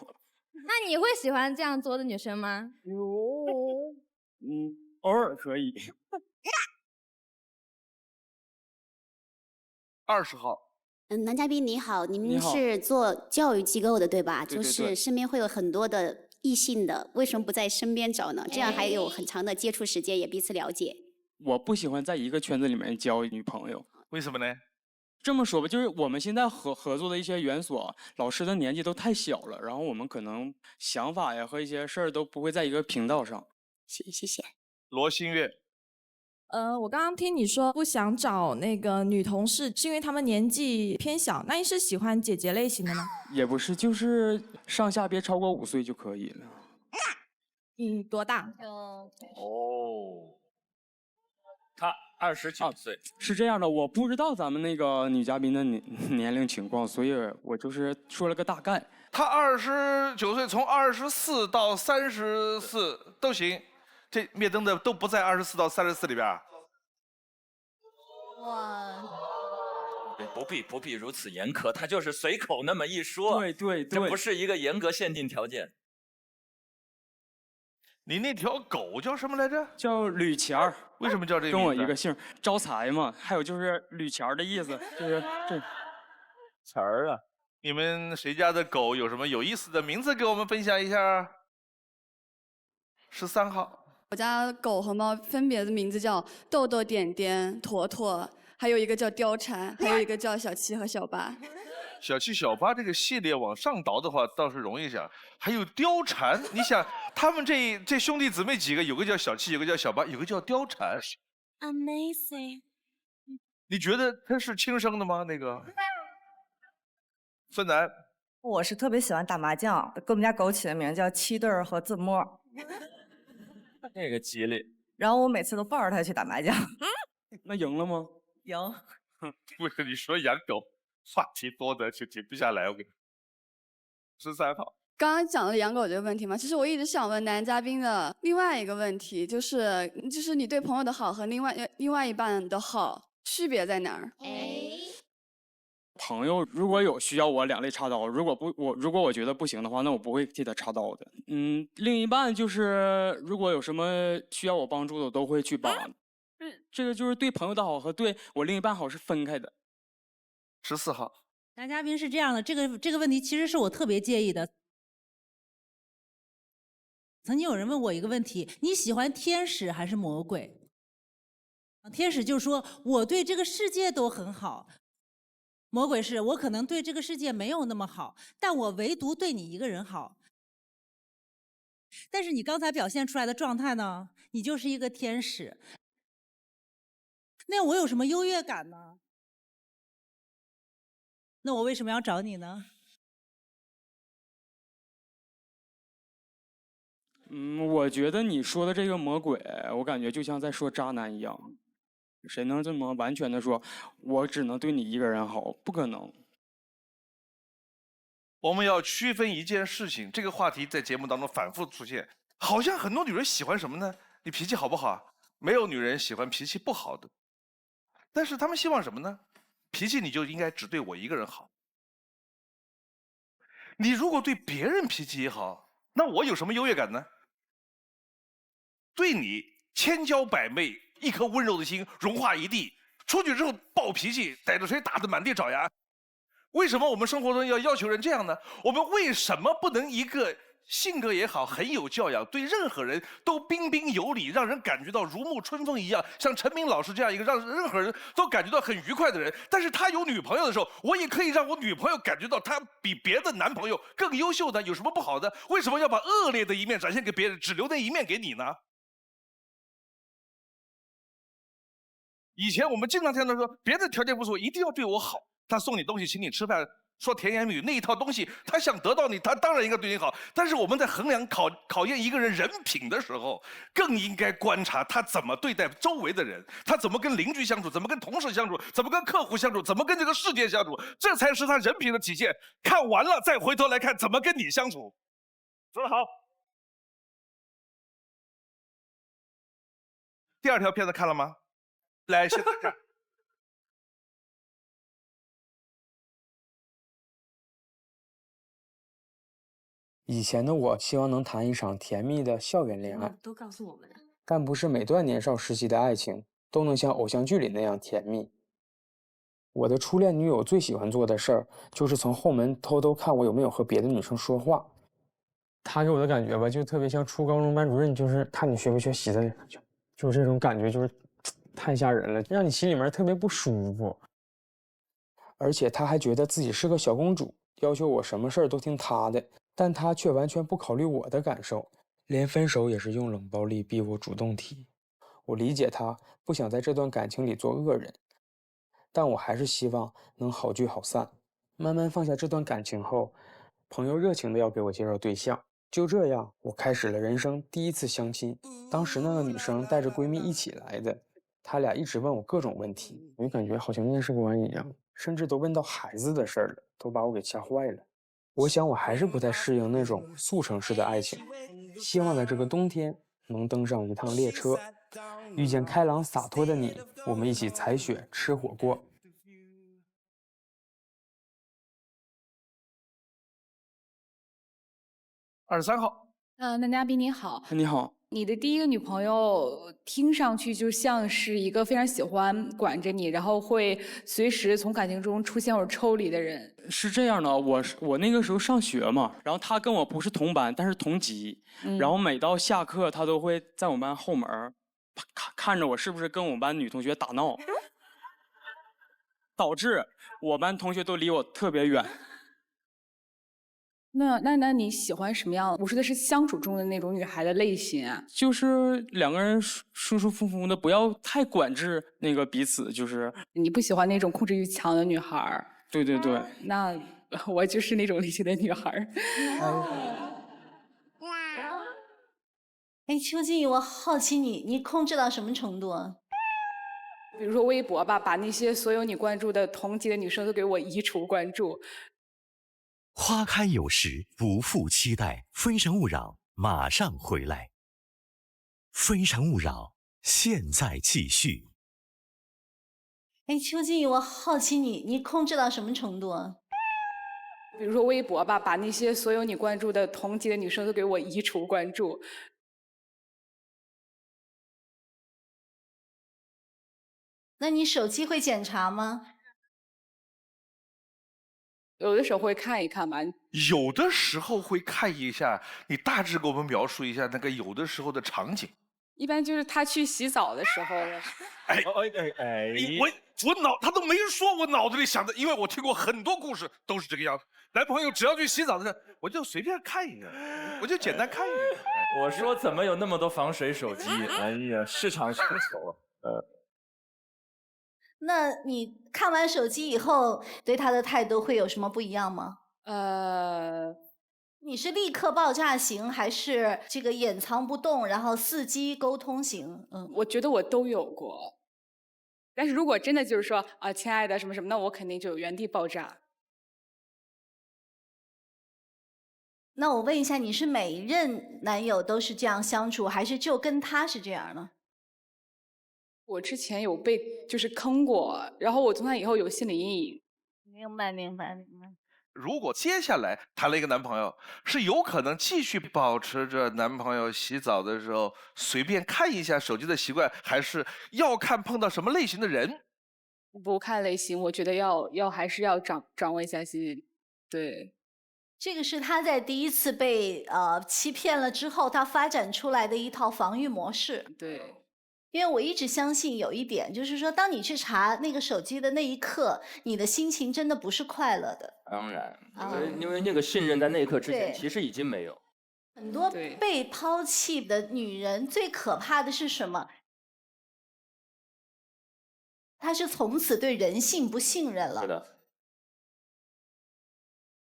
那你会喜欢这样作的女生吗？偶尔可以。20号。男嘉宾你好，你们你好是做教育机构的对吧？对就是身边会有很多的异性的，为什么不在身边找呢？这样还有很长的接触时间，也彼此了解。我不喜欢在一个圈子里面交女朋友。为什么呢？这么说吧，就是我们现在合作的一些园所，老师的年纪都太小了，然后我们可能想法呀和一些事儿都不会在一个频道上。谢谢。罗新月。我刚刚听你说不想找那个女同事，是因为她们年纪偏小。那你是喜欢姐姐类型的吗？也不是，就是上下别超过5岁就可以了。多大？他29岁。是这样的，我不知道咱们那个女嘉宾的年龄情况，所以我就是说了个大概。她29岁，从24到34都行。这灭灯的都不在24到34里边。哇，不必如此严苛，他就是随口那么一说。对，这不是一个严格限定条件。你那条狗叫什么来着？叫吕钱儿。为什么叫这个？跟我一个姓，招财嘛。还有就是吕钱儿的意思，就是这词儿啊。你们谁家的狗有什么有意思的名字给我们分享一下？13号。我家狗和猫分别的名字叫豆豆、点点、坨坨，还有一个叫貂蝉，还有一个叫小七和小八。小七小八这个系列往上倒的话倒是容易想，还有貂蝉，你想他们这兄弟姊妹几个，有个叫小七，有个叫小八，有个叫貂蝉。Amazing。你觉得他是亲生的吗？那个孙楠，我是特别喜欢打麻将，给我们家狗起的名叫七对儿和自摸。这个吉利。然后我每次都抱着它去打麻将。那赢了吗？赢。不是你说养狗，话题多的就停不下来。我跟你13号。刚刚讲了养狗这个问题嘛，其实我一直想问男嘉宾的另外一个问题，就是你对朋友的好和另外一半的好区别在哪儿？朋友如果有需要我两肋插刀，如果我觉得不行的话，那我不会替他插刀的。另一半就是如果有什么需要我帮助的，我都会去帮。这个就是对朋友的好和对我另一半好是分开的。14号。男嘉宾是这样的，这个问题其实是我特别介意的。曾经有人问我一个问题：你喜欢天使还是魔鬼？天使就说我对这个世界都很好，魔鬼是我可能对这个世界没有那么好，但我唯独对你一个人好。但是你刚才表现出来的状态呢，你就是一个天使，那我有什么优越感呢？那我为什么要找你呢？我觉得你说的这个魔鬼，我感觉就像在说渣男一样。谁能这么完全的说，我只能对你一个人好？不可能。我们要区分一件事情，这个话题在节目当中反复出现，好像很多女人喜欢什么呢？你脾气好不好？没有女人喜欢脾气不好的，但是她们希望什么呢？脾气你就应该只对我一个人好。你如果对别人脾气也好，那我有什么优越感呢？对你千娇百媚，一颗温柔的心融化一地，出去之后暴脾气，逮着谁打得满地找牙。为什么我们生活中要求人这样呢？我们为什么不能一个性格也好，很有教养，对任何人都彬彬有礼，让人感觉到如沐春风一样，像陈明老师这样一个让任何人都感觉到很愉快的人？但是他有女朋友的时候，我也可以让我女朋友感觉到他比别的男朋友更优秀的，有什么不好的？为什么要把恶劣的一面展现给别人，只留那一面给你呢？以前我们经常听到说，别的条件不错，一定要对我好。他送你东西，请你吃饭，说甜言蜜语，那一套东西，他想得到你，他当然应该对你好。但是我们在衡量考验一个人人品的时候，更应该观察他怎么对待周围的人，他怎么跟邻居相处，怎么跟同事相处，怎么跟客户相处，怎么跟这个世界相处，这才是他人品的体现。看完了再回头来看怎么跟你相处。说得好。第二条片子看了吗？来，现在看。以前的我希望能谈一场甜蜜的校园恋爱，都告诉我们了。但不是每段年少时期的爱情都能像偶像剧里那样甜蜜。我的初恋女友最喜欢做的事儿，就是从后门偷偷看我有没有和别的女生说话。她给我的感觉吧，就特别像初高中班主任，就是看你学不学习的感觉，就是这种感觉，就是太吓人了，让你心里面特别不舒服。而且她还觉得自己是个小公主，要求我什么事儿都听她的。但他却完全不考虑我的感受，连分手也是用冷暴力逼我主动提。我理解他不想在这段感情里做恶人，但我还是希望能好聚好散。慢慢放下这段感情后，朋友热情的要给我介绍对象，就这样，我开始了人生第一次相亲。当时那个女生带着闺蜜一起来的，她俩一直问我各种问题，我感觉好像面试官一样，甚至都问到孩子的事儿了，都把我给吓坏了。我想我还是不太适应那种速成式的爱情，希望在这个冬天能登上一趟列车，遇见开朗洒脱的你，我们一起踩雪吃火锅。23号。男嘉宾你好。你好。你的第一个女朋友听上去就像是一个非常喜欢管着你，然后会随时从感情中出现或者抽离的人。是这样的，我那个时候上学嘛，然后她跟我不是同班，但是同级。然后每到下课，她都会在我们班后门看着我是不是跟我们班女同学打闹，导致我班同学都离我特别远。那你喜欢什么样？我说的是相处中的那种女孩的类型啊。就是两个人舒舒服服的，不要太管制那个彼此。就是你不喜欢那种控制欲强的女孩。对对对。那我就是那种类型的女孩。哎，邱静怡，我好奇你控制到什么程度啊？比如说微博吧，把那些所有你关注的同级的女生都给我移除关注。花开有时，不负期待。非诚勿扰，马上回来。非诚勿扰，现在继续。哎，邱静怡，我好奇你控制到什么程度啊？比如说微博吧，把那些所有你关注的同级的女生都给我移除关注。那你手机会检查吗？有的时候会看一看吧。有的时候会看一下，你大致给我们描述一下那个有的时候的场景。一般就是他去洗澡的时候。他都没说，我脑子里想的，因为我听过很多故事都是这个样子。男朋友只要去洗澡的时候，我就随便看一眼，我就简单看一眼。我说怎么有那么多防水手机？哎呀，市场需求。那你看完手机以后，对他的态度会有什么不一样吗？你是立刻爆炸型，还是这个掩藏不动，然后伺机沟通型？我觉得我都有过。但是如果真的就是说啊，亲爱的什么什么，那我肯定就原地爆炸。那我问一下，你是每一任男友都是这样相处，还是就跟他是这样呢？我之前有被就是坑过，然后我从那以后有心理阴影。明白。如果接下来谈了一个男朋友，是有可能继续保持着男朋友洗澡的时候随便看一下手机的习惯，还是要看碰到什么类型的人？不看类型，我觉得还是要掌握一下心理。对，这个是他在第一次被欺骗了之后，他发展出来的一套防御模式。对。因为我一直相信有一点，就是说，当你去查那个手机的那一刻，你的心情真的不是快乐的。当然，因为那个信任在那一刻之前其实已经没有。很多被抛弃的女人最可怕的是什么？她是从此对人性不信任了。是的。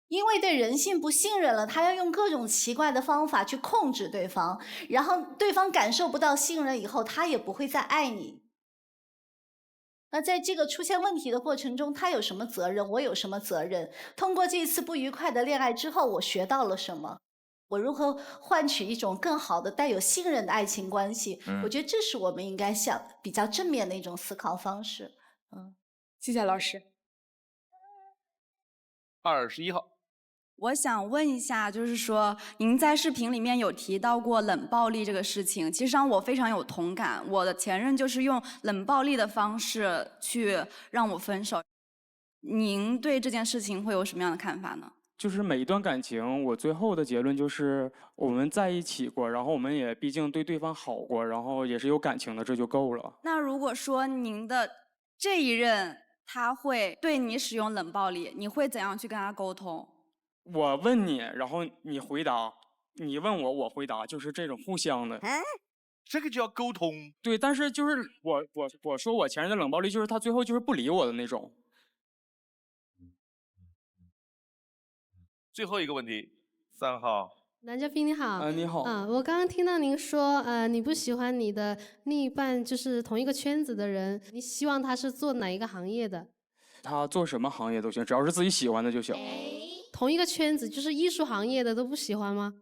因为对人性不信任了，他要用各种奇怪的方法去控制对方，然后对方感受不到信任以后，他也不会再爱你。那在这个出现问题的过程中，他有什么责任？我有什么责任？通过这一次不愉快的恋爱之后，我学到了什么？我如何换取一种更好的带有信任的爱情关系？我觉得这是我们应该想比较正面的一种思考方式。谢谢老师。21号。我想问一下，就是说，您在视频里面有提到过冷暴力这个事情，其实让我非常有同感。我的前任就是用冷暴力的方式去让我分手。您对这件事情会有什么样的看法呢？就是每一段感情，我最后的结论就是我们在一起过，然后我们也毕竟对对方好过，然后也是有感情的，这就够了。那如果说您的这一任他会对你使用冷暴力，你会怎样去跟他沟通？我问你，然后你回答，你问我，我回答，就是这种互相的。这个叫沟通。对，但是就是我说我前任的冷暴力，就是他最后就是不理我的那种。最后一个问题，3号。男嘉宾你好。你好。我刚刚听到您说，你不喜欢你的另一半就是同一个圈子的人，你希望他是做哪一个行业的？他做什么行业都行，只要是自己喜欢的就行。同一个圈子，就是艺术行业的都不喜欢吗？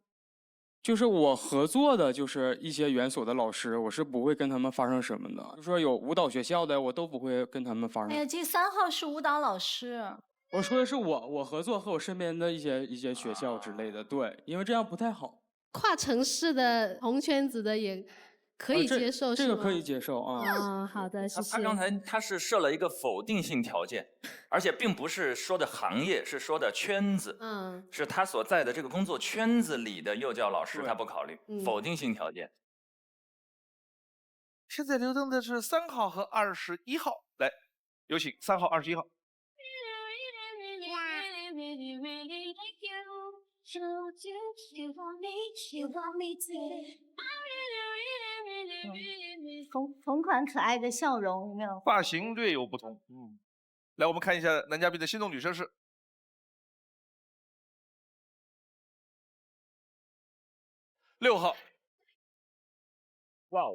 就是我合作的，就是一些园所的老师，我是不会跟他们发生什么的。就说有舞蹈学校的，我都不会跟他们发生。哎呀，这3号是舞蹈老师。我说的是我合作和我身边的一些学校之类的，对，因为这样不太好。跨城市的同圈子的也可以接受，是吗？这个可以接受啊。好的，谢谢。他刚才他是设了一个否定性条件，而且并不是说的行业，是说的圈子。是他所在的这个工作圈子里的幼教老师，他不考虑否定性条件。现在留灯的是3号和21号，来，有请3号、21号。同款可爱的笑容，有没有？发型略有不同。来，我们看一下男嘉宾的心动女生是6号。哇哦！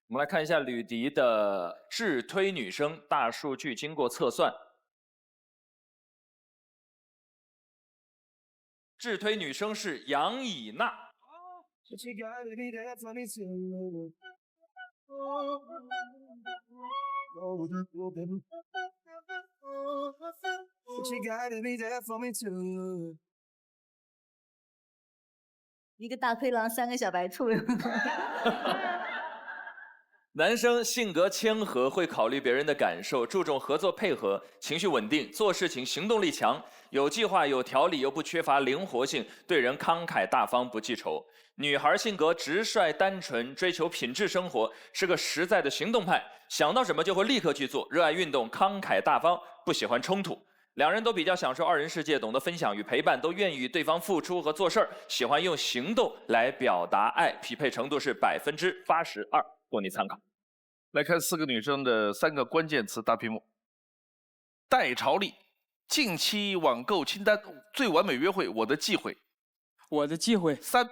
我们来看一下吕迪的智推女生大数据经过测算，智推女生是杨以娜。一个大灰狼，3个小白兔。男生性格谦和，会考虑别人的感受，注重合作配合，情绪稳定，做事情行动力强，有计划有条理，又不缺乏灵活性，对人慷慨大方，不记仇。女孩性格直率单纯，追求品质生活，是个实在的行动派，想到什么就会立刻去做，热爱运动，慷慨大方，不喜欢冲突。两人都比较享受二人世界，懂得分享与陪伴，都愿意与对方付出和做事儿，喜欢用行动来表达爱，匹配程度是82%，供你参考。来看4个女生的3个关键词，大屏幕：待潮力、近期网购清单、最完美约会、我的忌讳。我的忌讳3，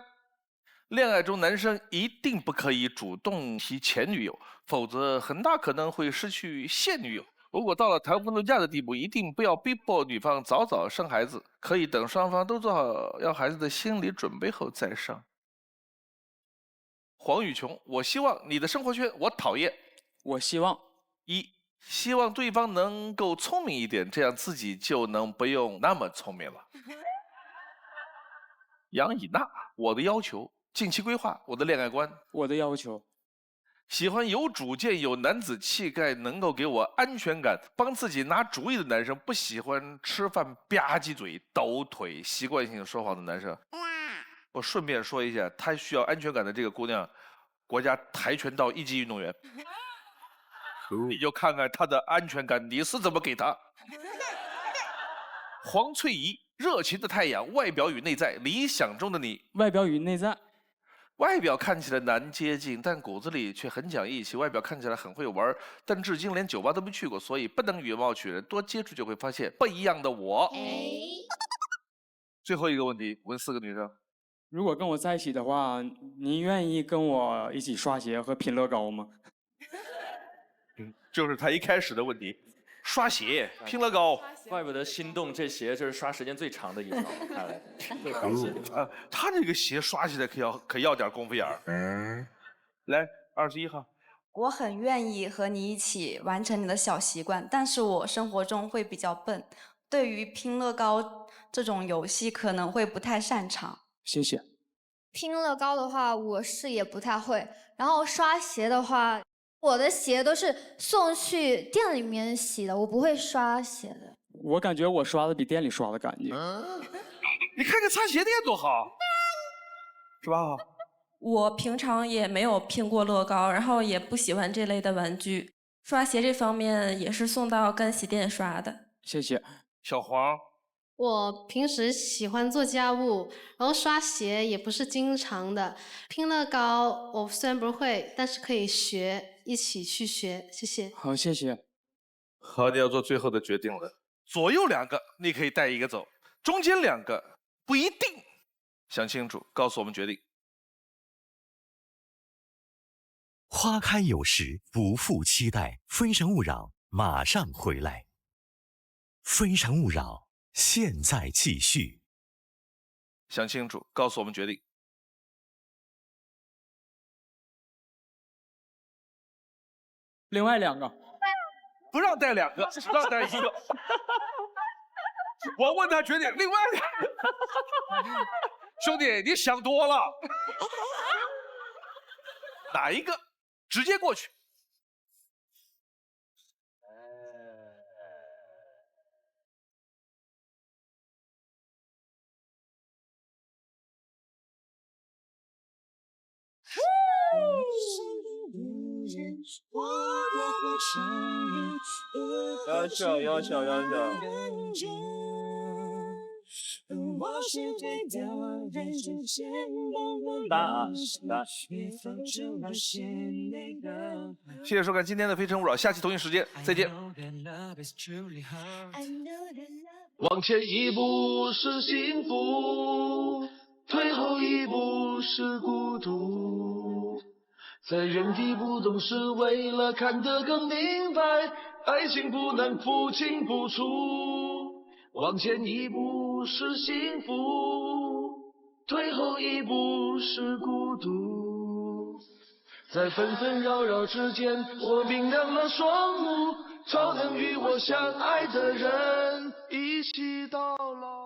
恋爱中男生一定不可以主动提前女友，否则很大可能会失去现女友。如果到了谈婚论嫁的地步，一定不要逼迫女方早早生孩子，可以等双方都做好要孩子的心理准备后再生。黄宇琼，我希望你的生活圈我讨厌。我希望1，希望对方能够聪明一点，这样自己就能不用那么聪明了。杨以娜，我的要求，近期规划，我的恋爱观。我的要求，喜欢有主见、有男子气概、能够给我安全感、帮自己拿主意的男生，不喜欢吃饭吧唧嘴、抖腿、习惯性说谎的男生。我顺便说一下，他需要安全感的这个姑娘，国家跆拳道1级运动员。你就看看他的安全感，你是怎么给他？黄翠怡，热情的太阳，外表与内在，理想中的你。外表与内在，外表看起来难接近，但骨子里却很讲义气。外表看起来很会玩，但至今连酒吧都没去过，所以不能以貌取人，多接触就会发现不一样的我。最后一个问题，问4个女生：如果跟我在一起的话，您愿意跟我一起刷鞋和拼乐高吗？就是他一开始的问题，刷鞋、拼乐高，怪不得心动这鞋这是刷时间最长的一双，看来最高兴。他这个鞋刷起来可要点功夫眼儿。来，21号。我很愿意和你一起完成你的小习惯，但是我生活中会比较笨，对于拼乐高这种游戏可能会不太擅长。谢谢。拼乐高的话，我是也不太会。然后刷鞋的话，我的鞋都是送去店里面洗的，我不会刷鞋的。我感觉我刷的比店里刷的干净。你开个擦鞋店多好，18号。我平常也没有拼过乐高，然后也不喜欢这类的玩具。刷鞋这方面也是送到干洗店刷的。谢谢。小黄。我平时喜欢做家务，然后刷鞋也不是经常的。拼乐高我虽然不会，但是可以学，一起去学。谢谢。好，谢谢。好，你要做最后的决定了。左右2个你可以带1个走，中间2个不一定。想清楚，告诉我们决定。花开有时，不负期待。非诚勿扰，马上回来。非诚勿扰。现在继续。想清楚，告诉我们决定。另外2个，不让带2个，只让带1个。我问他决定，另外2个。兄弟，你想多了。哪一个？直接过去。要求。答。谢谢收看今天的《非诚勿扰》，下期同一时间再见。往前一步是幸福，退后一步是孤独。在原地不动是为了看得更明白，爱情不能不清不楚。往前一步是幸福，退后一步是孤独。在纷纷扰扰之间，我明亮了双目，超能与我相爱的人一起到老。